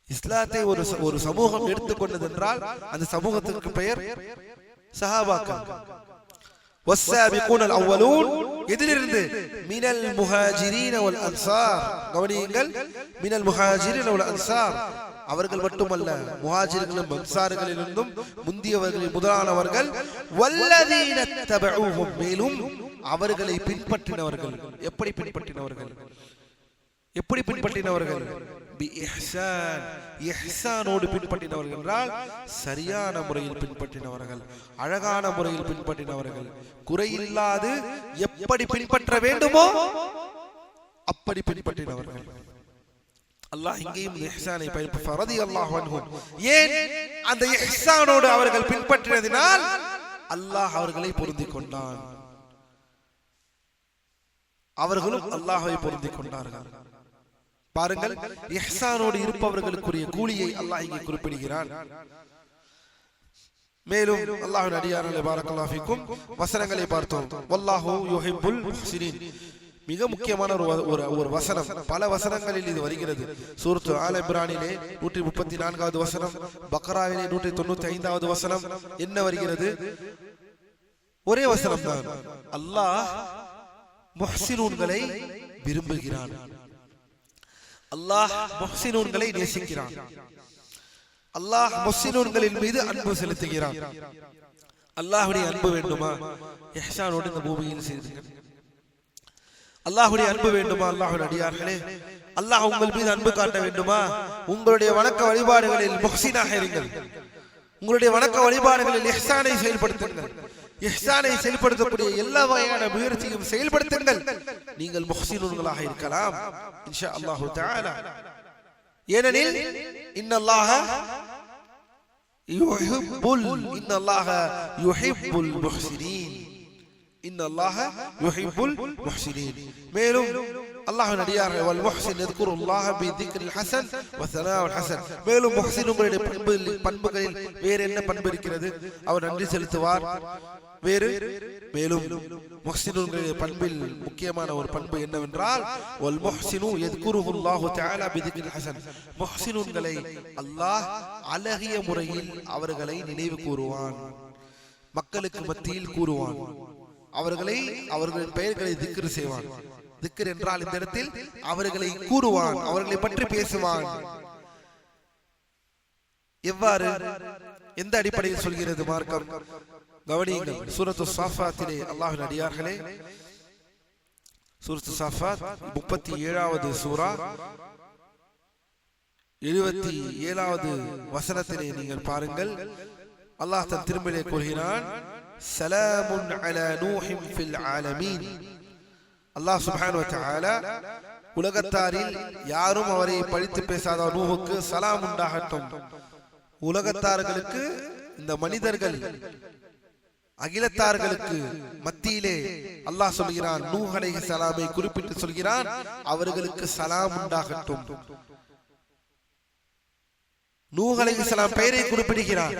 இஸ்லாத்தை ஒரு சமூகம் எடுத்துக்கொண்டது என்றால் அந்த சமூகத்திற்கு பெயர் சஹாபாக்கள். வஸ்ஸாபிகூனல் அவ்வலூன் எதிலிருந்து? மினல் முஹாஜிரீன வல் அன்சார். கவனியுங்கள், மினல் முஹாஜிரீன வல் அன்சார், அவர்கள் மட்டுமல்ல, முஹாஜிர்களும் அன்சார்களிலிருந்தும் முந்தியவர்களில் முதலானவர்கள். வல்லதீன தபஊஹும், மேலும் அவர்களை பின்பற்றினவர்கள். எப்படி பின்பற்றினவர்கள்? எப்படி பின்பற்றினவர்கள்? பி இஹ்சான், இஹ்சானோடு பின்பற்றினவர்கள் என்றால் சரியான முறையில் பின்பற்றினவர்கள், அழகான முறையில் பின்பற்றினவர்கள், குறையில்லாது எப்படி பின்பற்ற வேண்டுமோ அப்படி பின்பற்றினவர்கள். அல்லாஹ் இங்கேயும் இஹ்சானை ரலியல்லாஹு அன்ஹும், ஏன் அந்த இஹ்சானோடு அவர்கள் பின்பற்றினதினால் அல்லாஹ் அவர்களை பொருந்திக் கொண்டான். அவர்களும் அல்லாஹ்வை பொருந்திக் கொண்டார்கள். பாருங்கள், இஹ்சானோடு இருப்பவர்களுக்குரிய கூலியை அல்லாஹ் இங்கே குறிப்பிடுகிறான். மேலும் அல்லாஹ்வின் அடியார்களே, பாரக்கல்லாஹு ஃபீக்கும், வசனங்களை பார்த்தோம். வல்லாஹு யுஹிப்புல் முஹ்சினீன், மிக முக்கியமான ஒரு வசனம். பல வசனங்களில் இது வருகிறது. சூரத்து ஆல இம்ரானிலே 134வது வசனம், பக்ராவிலே 195வது வசனம் என்ன வருகிறது? ஒரே வசனம் தான். அல்லாஹ் முஹ்சினூன்களை விரும்புகிறான், அல்லாஹ் முஹ்சினூன்களை நேசிக்கிறான், அல்லாஹ் முஹ்சினூன்களின் மீது அன்பு செலுத்துகிறான். அல்லாஹ்வுடைய அன்பு வேண்டுமா? இஹ்சானோடு இந்த பூமியில் செய்யுங்கள். அல்லாஹ்வுடைய அன்பு வேண்டுமா? அல்லாஹ்வுடைய அடியார்களே, அல்லாஹ் உங்கள் மீது அன்பு காட்ட வேண்டுமா? உங்களுடைய வணக்க வழிபாடுகளில் முஹ்சினாக இருங்கள். உங்களுடைய வணக்க வழிபாடுகளில் இஹ்சானை செயல்படுத்துங்கள். இஹ்சானை செயல்படுத்தக்கூடிய எல்லா வகையான முயற்சியும் செயல்படுத்துங்கள். நீங்கள் முஹ்சினூன்களாக இருக்கலாம் இன்ஷா அல்லாஹ் தஆலா. ஏனெனில் இன்னல்லாஹ யுஹிப்புல் முஹ்சினீன், இன்னல்லாஹ யுஹிப்புல் முஹ்சினீன். மேலும் அல்லாஹ்வின் அடியார்கள், வல் முஹ்சின் யذ்குருல்லாஹ பிذிக்ரில் ஹஸன் வ ஸனாஉல் ஹஸன். மேலும் முஹ்சினுடைய பண்புகளில் வேறு என்ன பண்பு இருக்கிறது? அவர் நன்றி செலுத்துவார். வேறு மேலும் முஹ்சினுடைய பண்பில் முக்கியமான ஒரு பண்பு என்னவென்றால், வல் முஹ்சினு யذ்குருல்லாஹு தஆலா பிذிக்ரில் ஹஸன், முஹ்சினுகளை அல்லாஹ் அழகிய முறையில் அவர்களை நினைவு கூறுவான், மக்களுக்கு மத்தியில் கூறுவான், அவர்களின் பெயர்களை திக்ர் செய்வான். திக்ர் என்றால் இந்த இடத்தில் அவர்களை கூறுவான், அவர்களை பற்றி பேசுவான். எவ்வாறு, எந்த அடிப்படையில் சொல்கிறது மார்க்கம்? கவனியுங்கள். சூரத்து ஸாஃபாத்திலே அல்லாஹ்வின் அடியார்களே, சூரத்து ஸாஃபாத் 37வது சூரா 77வது வசனத்திலே நீங்கள் பாருங்கள். அல்லாஹ் தன் திருமலை கூறுகிறான், சலாமுன் அலா நூஹின் ஃபில் ஆலமீன். அல்லாஹ் சுப்ஹானஹு வ தஆலா உலகத்தாரில் யாரும் அவரை பழித்து பேசாத நூஹுக்கு சலாம் உண்டாகட்டும். உலகத்தார்களுக்கு, இந்த மனிதர்கள் அகிலத்தார்களுக்கு மத்தியிலே அல்லாஹ் சொல்கிறான், நூஹ் அலைஹிஸ்ஸலாமை குறிப்பிட்டு சொல்கிறான், அவர்களுக்கு சலாம் உண்டாகட்டும். நூஹ் அலைஹிஸ்ஸலாம் பெயரை குறிப்பிடுகிறார்.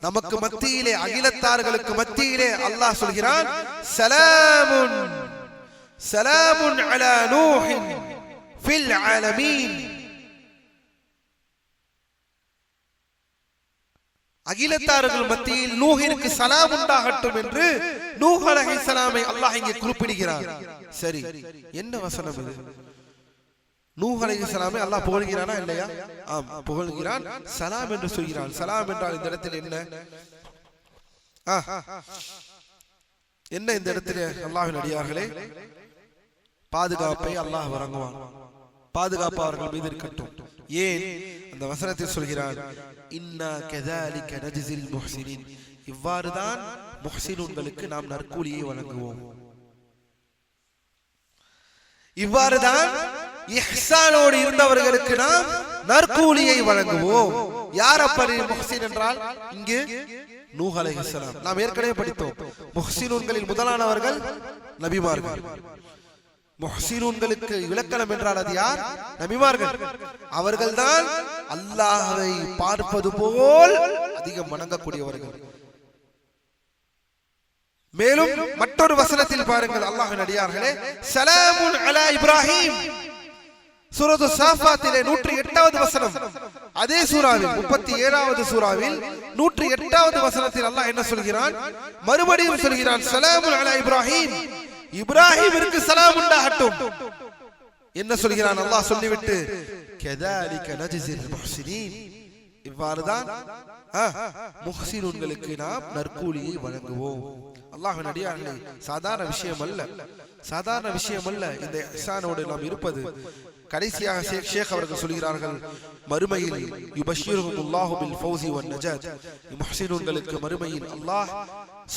நமக்கு மத்தியிலே, அகிலத்தார்களுக்கு மத்தியிலே அல்லாஹ் சொல்கிறான், சலாமுன் சலாமுன் அலா நூஹின் ஃபில் ஆலமீன். அகிலத்தார்கள் மத்தியில் நூஹிற்கு சலாம் உண்டாகட்டும் என்று நூஹ் அலைஹிஸ்ஸலாமை அல்லாஹ் இங்கே குறிப்பிடுகிறார். சரி, என்ன வசனம் இது? நூஹ் அலைஹிஸ்ஸலாமை அல்லாஹ் புகழ்கிறானா இல்லையா? ஆம், புகழ்கிறான். சலாம் என்று சொல்கிறான். சலாம் என்றால் இந்த இடத்தில் என்ன? என்ன இந்த இடத்துல அல்லாஹ்வின் அடியார்களே, பாதுகாப்பை அல்லாஹ் வழங்குவான். பாதுகாப்பு அவர்கள் மீது இருக்கட்டும். ஏன் அந்த வசனத்தில் சொல்கிறான், இன்னா கஸாலிக நஜ்ஸில் முஹ்ஸினீன், இவ்வாறுதான் முஹ்ஸினூன்களுக்கு நாம் நற்கூலியை வழங்குவோம். இவ்வாறுதான் இஹ்சானோடு இருந்தவர்களுக்கு நாம் நற்கூலியை வழங்குவோம். யார் அப்படி முஹ்ஸின் என்றால், இங்கு நூஹ் அலைஹிஸ்ஸலாம். நாம் ஏற்கனவே படித்தோம், முஹ்ஸினூன்களில் முதலானவர்கள் நபிமார்கள். முஹ்ஸினூன்களுக்கு இலக்கணம் என்றால் அது யார்? நபிமார்கள். அவர்கள்தான் அல்லாஹ்வை பார்ப்பது போல் அதிகம் வணங்கக்கூடியவர்கள். மேலும் மற்றொரு வசனத்தில் பாருங்கள், அல்லாஹ்வின் அடியார்களே, ஸலாமுன் அலா இப்ராஹீம், சூரத்து ஸாஃபாத்திலே 108வது வசனம். அதே சூராவில் 37வது சூராவில் 108வது வசனத்தில் அல்லாஹ் என்ன சொல்கிறான்? மறுபடியும் சொல்கிறான், ஸலாமுன் அலா இப்ராஹீம், இப்ராஹீமிற்கு சலாம் உண்டாகட்டும். என்ன சொல்கிறான் அல்லாஹ் சொல்லிவிட்டு, கஸாலிக நஜ்ஸில் முஹ்ஸினீன், இவ்வாறுதான் முஹ்ஸினூன்களுக்கு நாம் நற்கூலியை வழங்குவோம். அல்லாஹ்வின் அடியார்களே, சாதாரண விஷயம் அல்ல, சாதாரண விஷயம் அல்ல இந்த இஹ்சானோடு நாம் இருப்பது. கடைசியாக ஷேக் அவர்கள் சொல்கிறார்கள், மறுமையில் யுபஷ்ஷிருஹுமுல்லாஹு பில் ஃபௌஸி வன் நஜாத், முஹ்ஸினூன்களுக்கு மறுமையில் அல்லாஹ்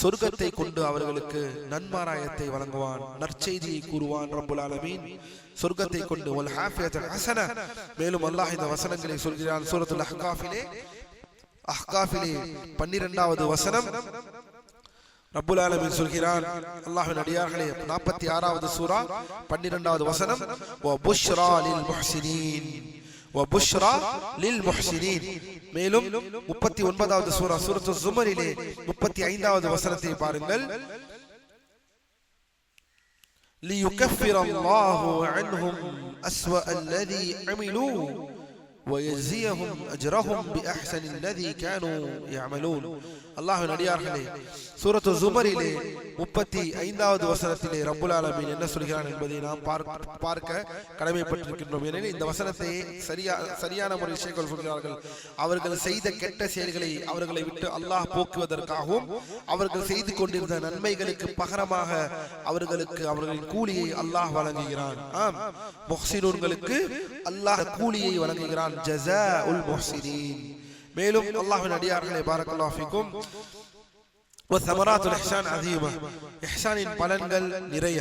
சொர்க்கத்தை கொண்டு அவர்களுக்கு நன்மாராயத்தை வழங்குவான், நற்செய்தியை கூறுவான் ரப்புல் ஆலமீன், சொர்க்கத்தை கொண்டு வல் ஆஃபியத்துல் ஹஸன. மேலும் அல்லாஹ் இந்த வசனங்களை சொல்கிறான் சூரத்துல் அஹ்காஃபிலே 12வது வசனம். ரப்புல் ஆலமீன் சொல்கிறான், அல்லாஹ்வின் அடியார்களே, 46வது சூரா 12வது வசனம், வ புஷ்ரா லில் முஹ்ஸினீன், வ புஷ்ரா லில் முஹ்ஸினீன். மேலும் 39வது சூரா சூரத்து ஸுமரிலே 35வது வசனத்தை பாருங்கள், லியுகஃபிரல்லாஹு அன்ஹும் அஸ்வஅ அல்லதி அமிலூ ويجزيهم أجرهم بأحسن الذي كانوا يعملون. அல்லாஹ்வின் அடியார்களே, சூரத்து ஸுமரிலே 35வது வசனத்திலே ரப்புல் ஆலமீன் என்ன சொல்கிறான் என்பதை நாம் பார்க்க கடமைப்பட்டிருக்கின்றோம். ஏனெனில் இந்த வசனத்தை சரியான முறையில் ஷேக்கள் சொல்கிறார்கள், அவர்கள் செய்த கெட்ட செயல்களை அவர்களை விட்டு அல்லாஹ் போக்குவதற்காகவும் அவர்கள் செய்து கொண்டிருந்த நன்மைகளுக்கு பகரமாக அவர்களுக்கு அவர்களின் கூலியை அல்லாஹ் வழங்குகிறான். ஆம், முஹ்ஸினூன்களுக்கு அல்லாஹ் கூலியை வழங்குகிறான், ஜஸாஉல் முஹ்ஸினீன். மேலும் அல்லாஹ்வின் அடியார்களே, பாரக்கல்லாஹு ஃபீக்கும், வஸமராத்துல் இஹ்சான் அதீமா, இஹ்சானின் பலன்கள் நிறைய,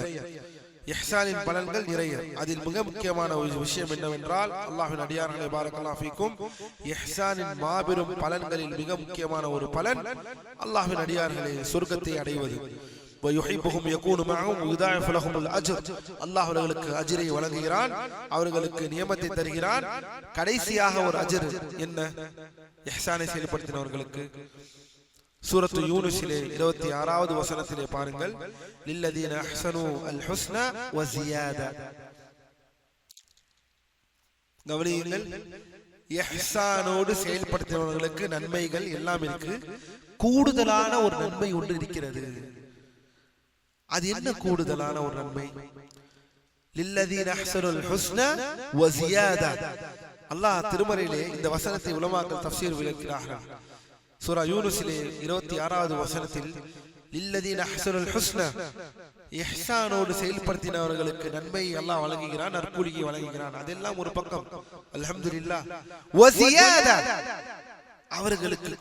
இஹ்சானின் பலன்கள் நிறைய. அதில் மிக முக்கியமான ஒரு விஷயம் என்னவென்றால், அல்லாஹ்வின் அடியார்களே, பாரக்கல்லாஹு ஃபீக்கும், இஹ்சானின் மாபெரும் பலன்களில் மிக முக்கியமான ஒரு பலன் அல்லாஹ்வின் அடியார்களே சொர்க்கத்தை அடைவது. ويحبهم يكون معهم ويضاعف لهم الاجر, அல்லாஹ் அவர்களுக்கு அஜ்ரை வழங்குகிறான், அவர்களுக்கு நியமத்தை தருகிறான். கடைசியாக ஒரு அஜர் என்ன? இஹ்சானை செயல்படுத்தினவர்களுக்கு சூரத்து யூனுஸிலே 26வது வசனத்திலே பாருங்கள், லில்லதீன அஹ்ஸனூ அல் ஹுஸ்னா வ ஜியாதா. கவனியுங்கள், இஹ்சானோடு செயல்படுத்தினவர்களுக்கு நன்மைகள் எல்லாம் இருக்கு, கூடுதலான ஒரு நன்மை ஒன்று இருக்கிறது. அது என்ன கூடுதலான ஒரு நன்மை? லில்லதீன அஹ்ஸனுல் ஹுஸ்னா வ ஜியாதா. அல்லாஹ் திருமறையிலே இந்த வசனத்தை உலமாக்கள் தஃப்சீர் விளக்குகிறார்கள். சூரா யூனுஸிலே 26வது வசனத்தில் லில்லதீன அஹ்ஸனுல் ஹுஸ்னா, இஹ்சானோடு செயல்படுத்தினவர்களுக்கு நன்மை அல்லாஹ் வழங்குகிறான், நற்கூலியை வழங்குகிறான். அதெல்லாம் ஒரு பக்கம், அல்ஹம்துலில்லாஹ். வ ஜியாதா, அவர்களுக்கு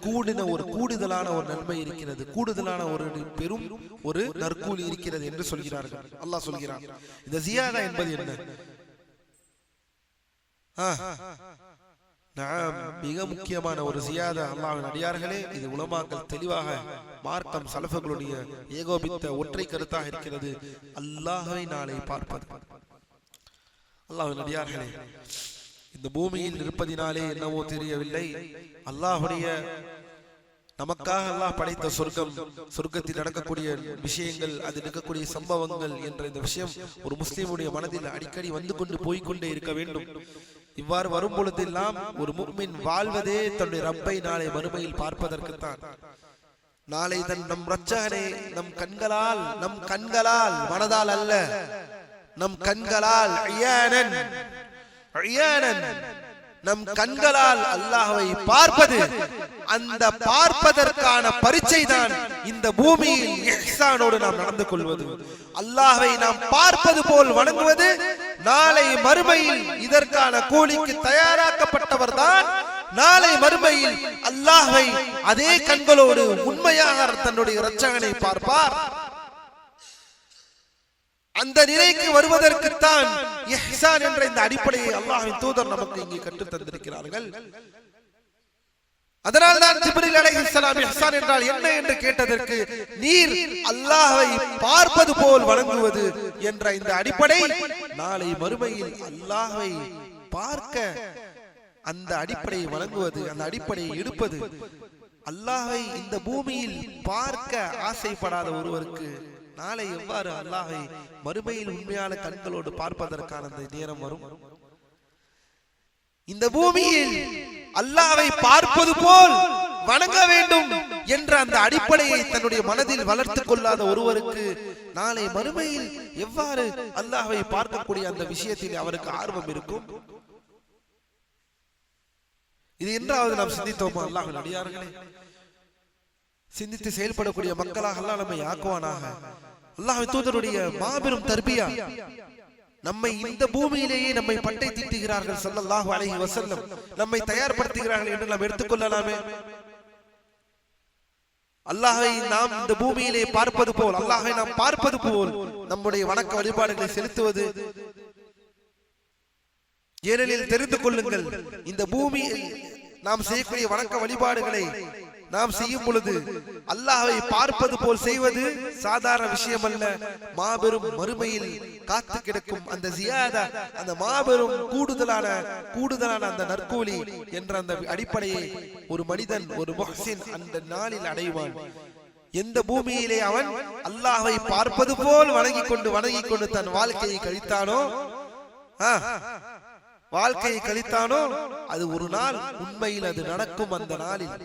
கூடுதலான ஒரு நன்மை இருக்கிறது, கூடுதலான ஒரு பெரும் ஒரு நற்கூலி இருக்கிறது என்று சொல்கிறார்கள். அல்லாஹ் சொல்கிறான். இந்த ஜியாதா என்பது என்ன? மிக முக்கியமான ஒரு ஜியாதா. அல்லாஹ்வின் அடியார்களே, இது உலமாக்கள் தெளிவாக மார்க்கம் சலஃபுகளுடைய ஏகோபித்த ஒற்றை கருத்தாக இருக்கிறது, அல்லாஹ்வை நாளை பார்ப்பது. அல்லாஹ்வின் அடியார்களே, இந்த பூமியில் இருப்பதினாலே என்னவோ தெரியவில்லை, அல்லாஹ்வுடைய நமக்காக அல்லாஹ் படைத்த சொர்க்கம், சொர்க்கத்தில் நடக்கக்கூடிய விஷயங்கள், அதில் இருக்கக்கூடிய சம்பவங்கள் என்ற இந்த விஷயம் ஒரு முஸ்லிமுடைய மனதில் அடிக்கடி வந்து கொண்டு போய்கொண்டே இருக்க வேண்டும். இவ்வாறு வரும் பொழுதெல்லாம் ஒரு முஃமின் வாழ்வதே தன்னுடைய ரப்பை நாளை மறுமையில் பார்ப்பதற்குத்தான். நாளை நம் ரட்சகனை நம் கண்களால் மனதால் அல்ல, நம் கண்களால் நம் கண்களால் அல்லாஹ்வை பார்ப்பது, அந்த பார்ப்பதற்கான பரீட்சை தான் இந்த பூமியில் இஹ்சானோடு நாம் நடந்து கொள்வது. அல்லாஹ்வை நாம் பார்ப்பது போல் வணங்குவது, நாளை மறுமையில் இதற்கான கூலிக்கு தயாராக்கப்பட்டவர் தான் நாளை மறுமையில் அல்லாஹ்வை அதே கண்களோடு உண்மையாக தன்னுடைய இரட்சகனை பார்ப்பார். அந்த நிலைக்கு வருவதற்குத்தான் இஹ்சான் என்ற இந்த அடிப்படையை அல்லாஹ்வின் தூதர் நமக்கு இங்கே கற்றுத் தந்திருக்கிறார்கள். அதனால்தான் ஜிப்ரீல் அலைஹிஸ்ஸலாம் இஹ்சான் என்றால் என்ன என்று கேட்டதற்கு, நீர் அல்லாஹ்வை பார்ப்பது போல் வணங்குவது என்ற இந்த அடிப்படை நாளை மறுமையில் அல்லாஹ்வை பார்க்க அந்த அடிப்படையை வழங்குவது, அந்த அடிப்படையை எடுப்பது. அல்லாஹ்வை இந்த பூமியில் பார்க்க ஆசைப்படாத ஒருவருக்கு நாளை எவ்வாறு அல்லாஹ்வை மறுமையில் உண்மையான கண்களோடு பார்ப்பதற்கான அந்த நேரம் வரும்? இந்த பூமியில் அல்லாஹ்வை பார்ப்பது போல் வணங்க வேண்டும் என்ற அந்த அடிப்படையை தன்னுடைய மனதில் வளர்த்துக் கொள்ளாத ஒருவருக்கு நாளை மறுமையில் எவ்வாறு அல்லாஹ்வை பார்க்கக்கூடிய அந்த விஷயத்தில் அவருக்கு ஆர்வம் இருக்கும்? இது என்றாவது நாம் சிந்தித்தோமா? அல்லாஹ்வின் அடியார்களே, சிந்தித்து செயல்படக்கூடிய மக்களாக அல்லாஹ் நம்மை ஆக்குவானாக. அல்லாஹ்வின் தூதருடைய மாபெரும் தர்பியா, நம்மை இந்த பூமியிலேயே நம்மை பட்டை தீட்டுகிறார்கள் ஸல்லல்லாஹு அலைஹி வஸல்லம், நம்மை தயார்படுத்துகிறார்கள் என்று நாம் எடுத்துக்கொள்ளலாமே. அல்லாஹ்வை நாம் இந்த பூமியிலே பார்ப்பது போல், அல்லாஹ்வை நாம் பார்ப்பது போல் நம்முடைய வணக்க வழிபாடுகளை செலுத்துவது. ஏனெனில் தெரிந்து கொள்ளுங்கள், இந்த பூமியில் நாம் செய்யக்கூடிய வணக்க வழிபாடுகளை நாம் செய்யும் பொழுது அல்லாஹ்வை பார்ப்பது போல் செய்வது சாதாரண விஷயம் அல்ல. மாபெரும் மறுமையில் காத்து கிடக்கும் அந்த ஜியாதா, அந்த மாபெரும் கூடுதலான அந்த நற்கூலி என்ற அந்த அடிப்படையை ஒரு மனிதன், ஒரு முஹ்சின் அந்த நாளில் அடைவான். எந்த பூமியிலே அவன் அல்லாஹ்வை பார்ப்பது போல் வணங்கிக் கொண்டு தன் வாழ்க்கையை கழித்தானோ அது ஒரு நாள் உண்மையில் அது நடக்கும். அந்த நாளில்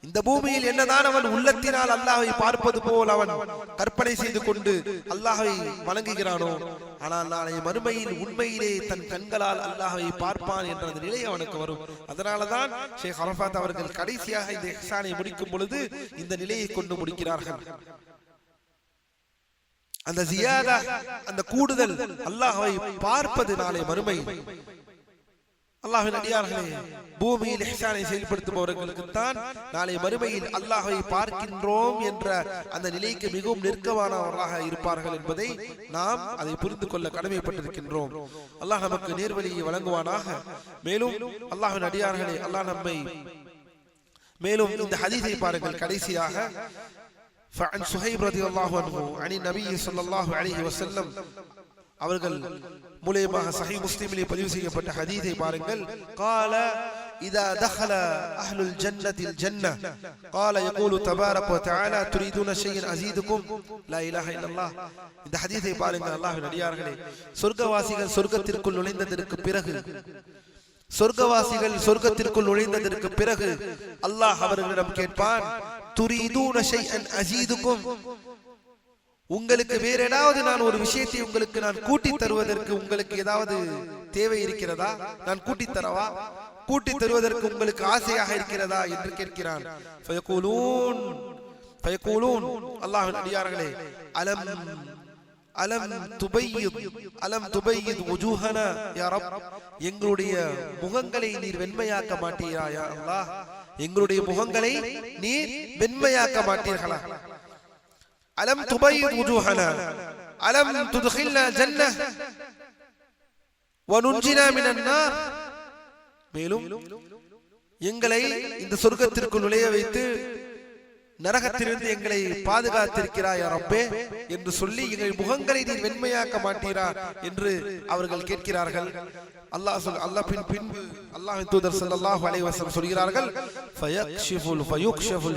இந்த பூமியில் என்னதான் அவன் உள்ளத்தினால் அல்லாஹ்வை பார்ப்பது போல் அவன் கற்பனை செய்து கொண்டு அல்லாஹ்வை வணங்குகிறானோ, ஆனால் நாளை மறுமையில் உண்மையிலே தன் கண்களால் அல்லாஹ்வை பார்ப்பான் என்ற அந்த நிலை அவனுக்கு வரும். அதனாலதான் ஷேக் அரஃபாத் அவர்கள் கடைசியாக இந்த இஹ்சானை முடிக்கும் பொழுது இந்த நிலையை கொண்டு முடிக்கிறார்கள். அந்த ஜியாதா, அந்த கூடுதல், அல்லாஹ்வை பார்ப்பது நாளை மறுமை. அல்லாஹ்வின் அடியார்களே, பூமியில் இஹ்சானை செயல்படுத்துபவர்களுக்கு தான் நாளை மறுமையில் அல்லாஹ்வை பார்க்கின்றோம் என்ற அந்த நிலைக்கு மிகவும் நெருக்கமானவர்களாக இருப்பார்கள் என்பதை நாம் அதை புரிந்து கொள்ள கடமைப்பட்டிருக்கின்றோம். அல்லாஹ் நமக்கு நேர்வழியை வழங்குவானாக. மேலும் அல்லாஹ்வின் அடியார்களே, அல்லாஹ் நம்மை மேலும் இந்த ஹதீஸை பாருங்கள். கடைசியாக فعن صهيب رضي الله عنه عن النبي صلى الله عليه وسلم அவர்கள் மூலமாக சஹீஹ் முஸ்லிமிலே பதிவு செய்யப்பட்ட ஹதீஸை பாருங்கள். قال اذا دخل اهل الجنه الجنه قال يقول تبارك وتعالى تريدون شيئا ازيدكم لا اله الا الله. இந்த ஹதீஸை பாருங்கள். அல்லாஹ்வின் அடியார்களே, சொர்க்கவாசிகள் சொர்க்கத்திற்குள் நுழைந்ததற்கு பிறகு அல்லாஹ் அவர்களிடம் கேட்பான், துரீதூன ஷைஅன் அஸீதுக்கும், உங்களுக்கு வேற ஏதாவது நான் ஒரு விஷயத்தை உங்களுக்கு நான் கூட்டி தருவதற்கு உங்களுக்கு ஏதாவது தேவை இருக்கிறதா? நான் கூட்டி தரவா? கூட்டி தருவதற்கு உங்களுக்கு ஆசையாக இருக்கிறதா என்று கேட்கிறான். ஃபயகூலூன் அல்லாஹ்வின் அடியார்களே, அலம் துபையித் வுஜூஹனா யா ரப், எங்களுடைய முகங்களை நீர் வெண்மையாக்க மாட்டீரா யா அல்லாஹ்? எங்களுடைய முகங்களை நீர் வெண்மையாக்க மாட்டீர்களா? அலம் துபையித் வுஜூஹனா அலம் துத்கில்னா ஜன்னஹ் வ நுன்ஜினா மினன் நார், மேலும் எங்களை இந்த சொர்க்கத்திற்குள் நுழைய வைத்து நரகத்திலிருந்து எங்களை பாதுகாத்திருக்கிறாய் ரப்பே என்று சொல்லி எங்கள் முகங்களை நீர் வெண்மையாக்க மாட்டீரா என்று அவர்கள் கேட்கிறார்கள். அல்லாஹ்வின் தூதர் ஸல்லல்லாஹு அலைஹி வஸல்லம் சொல்கிறார்கள், ஃபயுக்ஷிஃபுல்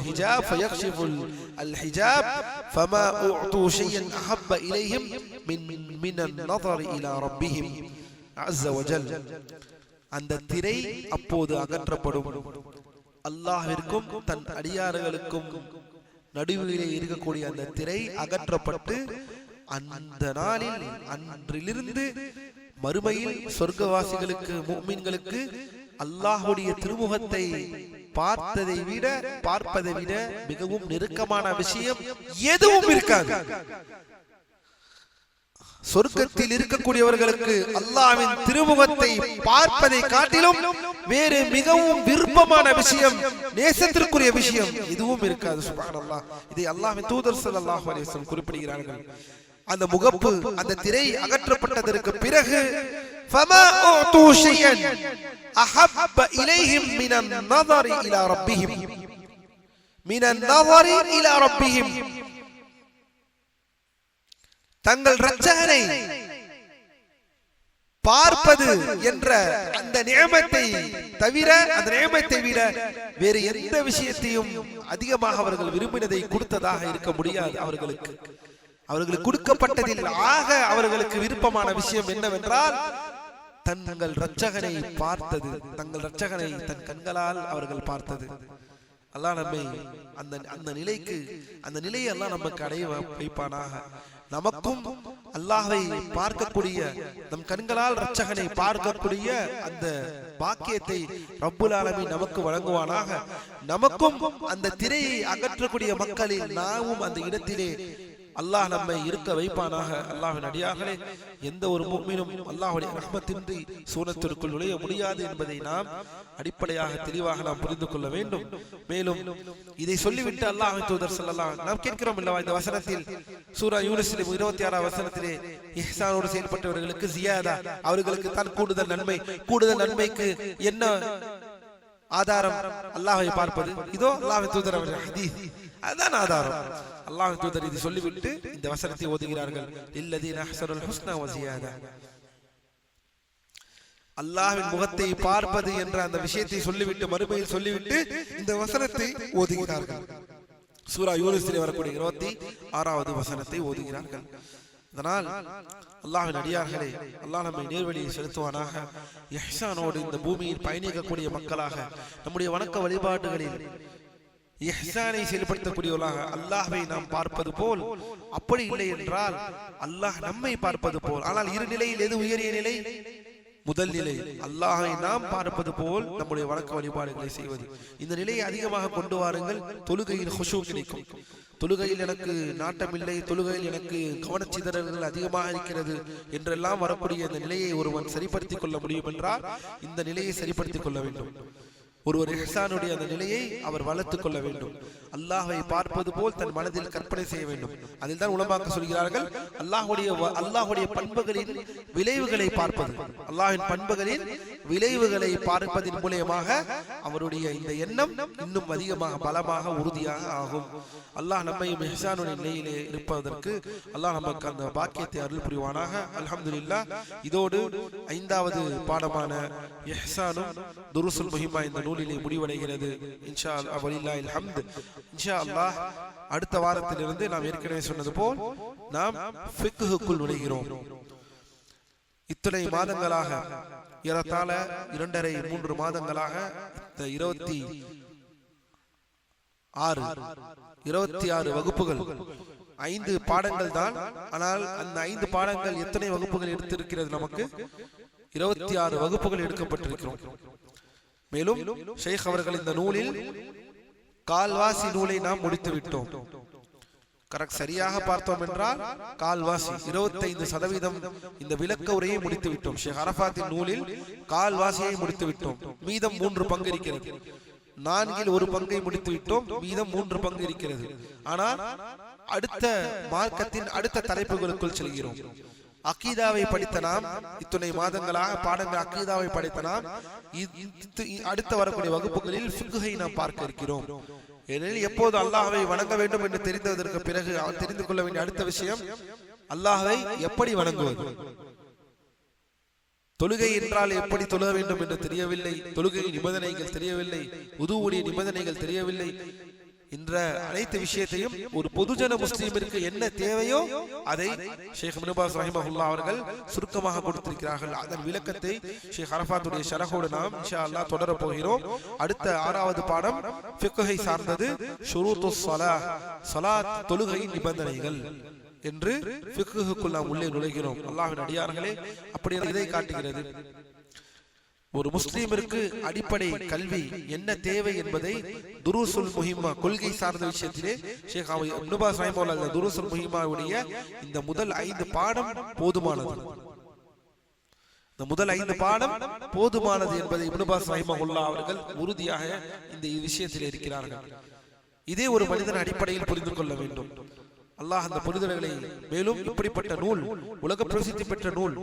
ஹிஜாப் ஃபயக்ஷிஃபுல் அல் ஹிஜாப் ஃபமா உஅது ஷையன் அஹப்ப இலைஹிம் மின் النظر இலா ரப்பிஹிம் அஸ்ஸ வஜல். அந்த திரை அப்போது அகற்றப்படும். அல்லாஹ்விற்கும் தன் அடியார்களுக்கும் நடுவிலே இருக்கக்கூடிய அந்த திரை அகற்றப்பட்டு அந்த நாளில் அன்றிலிருந்து மறுமையில் சொர்க்கவாசிகளுக்கு முஃமின்களுக்கு அல்லாஹ்வுடைய திருமுகத்தை பார்ப்பதை விட மிகவும் நெருக்கமான விஷயம் எதுவும் இருக்காது. சொர்க்கத்தில் இருக்கக்கூடியவர்களுக்கு அல்லாஹ்வின் திருமுகத்தை பார்ப்பதை காட்டிலும் வேறு மிகவும் விருப்பமான விஷயம், நேசத்திற்குரிய விஷயம் எதுவும் இருக்காது. சுப்ஹானல்லாஹ். இதை அல்லாஹ்வின் தூதர் ஸல்லல்லாஹு அலைஹி வஸல்லம் குறிப்பிடுகிறார்கள். அந்த முகப்பு, அந்த திரை அகற்றப்பட்டதற்கு பிறகு فما أعطوا شيئا أحب إليهم من النظر إلى ربهم தங்கள் இரட்சகரை பார்ப்பது என்ற அந்த நியமத்தை தவிர, அந்த நியமத்தை விட வேறு எந்த விஷயத்தையும் அதிகமாக அவர்கள் விரும்பினதை கொடுத்ததாக இருக்க முடியாது. அவர்களுக்கு கொடுக்கப்பட்டதில் ஆக அவர்களுக்கு விருப்பமான விஷயம் என்னவென்றால் தங்கள் இரட்சகனை பார்த்தது, தங்கள் இரட்சகனை தன் கண்களால் அவர்கள் பார்த்தது. அல்லாஹ் நம்மை அந்த நிலையை அல்லாஹ் நமக்கு அடைய வைப்பானாக. நமக்கும் அல்லாஹ்வை பார்க்கக்கூடிய, நம் கண்களால் இரட்சகனை பார்க்கக்கூடிய அந்த பாக்கியத்தை ரப்புல் ஆலமீன் நமக்கு வழங்குவானாக. நமக்கும் அந்த திரையை அகற்றக்கூடிய மக்களில் நாமும் அந்த இடத்திலே அல்லாஹ் நம்மை இருக்க வைப்பானாக. அல்லாஹ்வின் அடியார்களே, எந்த ஒரு முஃமினும் அல்லாஹ்வுடைய ரஹ்மத்தின்றி சூனத்திற்குள் நுழைய முடியாது என்பதை நாம் அடிப்படையாக தெளிவாக நாம் புரிந்து கொள்ள வேண்டும். மேலும் இதை சொல்லிவிட்டு அல்லாஹ்வின் தூதர் ஸல்லல்லாஹு நாம் கேட்கிறோம் அல்லவா, இந்த வசனத்தில் சூரா யூனுஸில் 26ஆம் வசனத்திலே இஹ்சானோடு செயல்பட்டவர்களுக்கு ஜியாதா, அவர்களுக்கு தான் கூடுதல் நன்மைக்கு என்ன ஆதாரம்? அல்லாஹ்வை பார்ப்பது. இதோ அல்லாஹ்வின் தூதர் அவர்கள் ஹதீஸ், அதுதான் ஆதாரம். அல்லாஹ்வின் தூதர் இதை சொல்லிவிட்டு இந்த வசனத்தை ஓதுகிறார்கள், இல்லதீன அஹ்ஸனுல் ஹுஸ்னா வ ஜியாதா. அல்லாஹ்வின் முகத்தை பார்ப்பது என்ற அந்த விஷயத்தை சொல்லிவிட்டு, மறுமையில் சொல்லிவிட்டு இந்த வசனத்தை ஓதுகிறார்கள். சூரா யூனுஸிலே வரக்கூடிய 26வது வசனத்தை ஓதுகிறார்கள். அதனால் அல்லாஹ்வின் அடியார்களே, அல்லாஹ் நம்மை நேர்வழியை செலுத்துவானாக. இஹ்சானோடு இந்த பூமியில் பயணிக்கக்கூடிய மக்களாக, நம்முடைய வணக்க வழிபாடுகளில் இஹ்சானை செயல்படுத்தக்கூடியவர்களாக அல்லாஹ்வை நாம் பார்ப்பது போல், அப்படி இல்லை என்றால் அல்லாஹ் நம்மை பார்ப்பது போல். ஆனால் இரு நிலையில் எது உயரிய நிலை? முதல் நிலை, அல்லாஹ்வை நாம் பார்ப்பது போல் நம்முடைய வணக்க வழிபாடுகளை செய்வது. இந்த நிலையை அதிகமாக கொண்டு வாருங்கள். தொழுகையில் குஷூ கிடைக்கும். தொழுகையில் எனக்கு நாட்டமில்லை, தொழுகையில் எனக்கு கவனச்சிதறல்கள் அதிகமாக இருக்கிறது என்றெல்லாம் வரக்கூடிய இந்த நிலையை ஒருவன் சரிப்படுத்திக் கொள்ள முடியும் என்றால் இந்த நிலையை சரிப்படுத்திக் கொள்ள வேண்டும். ஒருவர் இஹ்சானுடைய அந்த நிலையை அவர் வளர்த்துக் கொள்ள வேண்டும். அல்லாஹ்வை பார்ப்பது போல் தன் மனதில் கற்பனை செய்ய வேண்டும். அதில் தான் உலமாக்கள் சொல்கிறார்கள், அல்லாஹ்வுடைய பண்புகளின் விளைவுகளை பார்ப்பது, அல்லாஹ்வின் பண்புகளின் விளைவுகளை பார்ப்பதின் மூலமாக அவருடைய இந்த எண்ணம் இன்னும் அதிகமாக பலமாக உறுதியாக ஆகும். அல்லாஹ் நம்மை இஹ்சானுடைய நிலையிலே இருப்பதற்கு அல்லாஹ் நமக்கு அந்த பாக்கியத்தை அருள் புரிவானாக. அல்ஹம்துலில்லாஹ். இதோடு 5வது பாடமான இஹ்சானும் துருசுல் முஹிம்மா இந்த நூலிலே முடிவடைகிறது. இன்ஷா அல்லாஹ் வலில்லாஹில் ஹம்த். இன்ஷா அல்லாஹ் அடுத்த வாரத்திலிருந்து நாம் ஏற்கனவே சொன்னது போல் நாம் ஃபிக்ஹுக்குள் நுழைகிறோம். இத்தனை மாதங்களாக, ஏறத்தாழ 2.5-3 மாதங்களாக 26 வகுப்புகள், 5 பாடங்கள் தான். ஆனால் அந்த 5 பாடங்கள் எத்தனை வகுப்புகள் எடுத்திருக்கிறது? நமக்கு 26 வகுப்புகள் எடுக்கப்பட்டிருக்கிறோம். மேலும் ஷேக் அவர்கள் இந்த நூலில் கால்வாசி நூலை நாம் முடித்து விட்டோம். சரியாக பார்த்தோம் என்றால் கால்வாசி 25% இந்த விளக்க உரையை முடித்து விட்டோம். ஷேக் அரஃபாத்தின் நூலில் கால்வாசியை முடித்து விட்டோம். மீதம் 3 பங்கு இருக்கிறது. 4ல் 1 பங்கை முடித்து விட்டோம். மீதம் 3 பங்கு இருக்கிறது. ஆனால் அடுத்த மார்க்கத்தின் அடுத்த தலைப்புகளுக்குள் செல்கிறோம். அகீதாவை படித்த நாம், இத்துணை மாதங்களாக பாடங்கள் அகீதாவை படித்த நாம் அடுத்த வரக்கூடிய வகுப்புகளில் ஃபிக்ஹை நாம் பார்க்க இருக்கிறோம். ஏனெனில் எப்போது அல்லாஹ்வை வணங்க வேண்டும் என்று தெரிந்ததற்கு பிறகு அவர் தெரிந்து கொள்ள வேண்டிய அடுத்த விஷயம், அல்லாஹ்வை எப்படி வணங்குவது. தொழுகை என்றால் எப்படி தொழ வேண்டும் என்று தெரியவில்லை, தொழுகை நிபந்தனைகள் தெரியவில்லை, உதுவுடைய நிபந்தனைகள் தெரியவில்லை என்ற அனைத்து விஷயத்தையும் ஒரு பொதுஜன முஸ்லிமிற்கு என்ன தேவையோ அதை ஷேக் இப்னு பாஸ் ரஹிமஹுல்லாஹ் அவர்கள் சுருக்கமாக கொடுத்திருக்கிறார்கள். அதன் விளக்கத்தை ஷேக் அரஃபாத்துடைய ஷரஹோடு நாம் இன்ஷா அல்லாஹ் தொடர போகிறோம். அடுத்த 6வது பாடம் ஃபிக்ஹை சார்ந்தது. ஷுரூத்துஸ் ஸலாத், ஸலாத் தொழுகையின் நிபந்தனைகள் என்று ஃபிக்ஹுக்குள் நாம் உள்ளே நுழைகிறோம். அல்லாஹ்வின் அடியார்களே, அப்படி இதை காட்டுகிறது. ஒரு முஸ்லிமிற்கு அடிப்படை கல்வி என்ன தேவை என்பதை துருசுல் முஹிம்மா கொள்கை சார்ந்த விஷயத்திலே ஷேக் இப்னு பாஸ் ரஹிமஹுல்லாஹ் துருசுல் முஹிம்மாவுடைய இந்த முதல் 5 பாடம் போதுமானது. இந்த முதல் 5 பாடம் போதுமானது என்பதை இப்னு பாஸ் ரஹிமஹுல்லாஹ் அவர்கள் உறுதியாக இந்த விஷயத்தில் இருக்கிறார்கள். இதே ஒரு மனிதன் அடிப்படையில் புரிந்து கொள்ள வேண்டும். அல்லாஹ் அந்த புரிதல்களை மேலும் இப்படிப்பட்ட நூல் உலக பிரசித்தி பெற்ற நூல்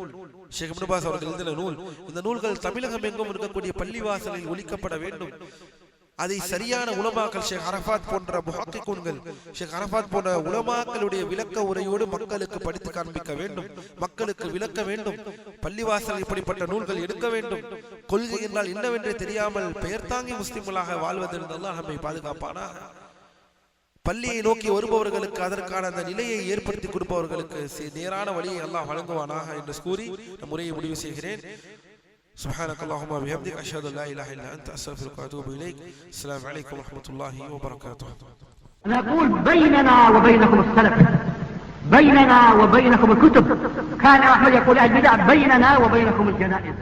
ஷேக் இப்னு பாஸ் அவர்கள் எழுதின நூல், இந்த நூல்கள் தமிழகம் எங்கும் இருக்கக்கூடிய பள்ளிவாசலில் ஒலிக்கப்பட வேண்டும். அதை சரியான உலமாக்கள் ஷேக் அரஃபாத் போன்ற முஹக்கிக்குன்கள் ஷேக் அரஃபாத் போன்ற உலமாக்களுடைய விளக்க உரையோடு மக்களுக்கு படித்து காண்பிக்க வேண்டும், மக்களுக்கு விளக்க வேண்டும். பள்ளிவாசல் இப்படிப்பட்ட நூல்கள் எடுக்க வேண்டும். கொள்கை என்றால் என்னவென்று தெரியாமல் பெயர் தாங்கி முஸ்லிம்களாக வாழ்வதிலிருந்து அல்லாஹ் நம்மை பாதுகாப்பானாக. பள்ளியை நோக்கி வருபவர்களுக்கு அதற்கான அந்த நிலையை ஏற்படுத்தி கொடுப்பவர்களுக்கு நேரான வழியை அல்லாஹ் வழங்குவானாக என்று கூறி நம் உரையை முடிவு செய்கிறேன். سبحانك اللهم وبحمدك أشهد أن لا إله إلا أنت أستغفرك وأتوب إليك. السلام عليكم ورحمة الله وبركاته. نقول بيننا وبينكم السلف، بيننا وبينكم الكتب. كان أحمد يقول البدع بيننا وبينكم الجنائز.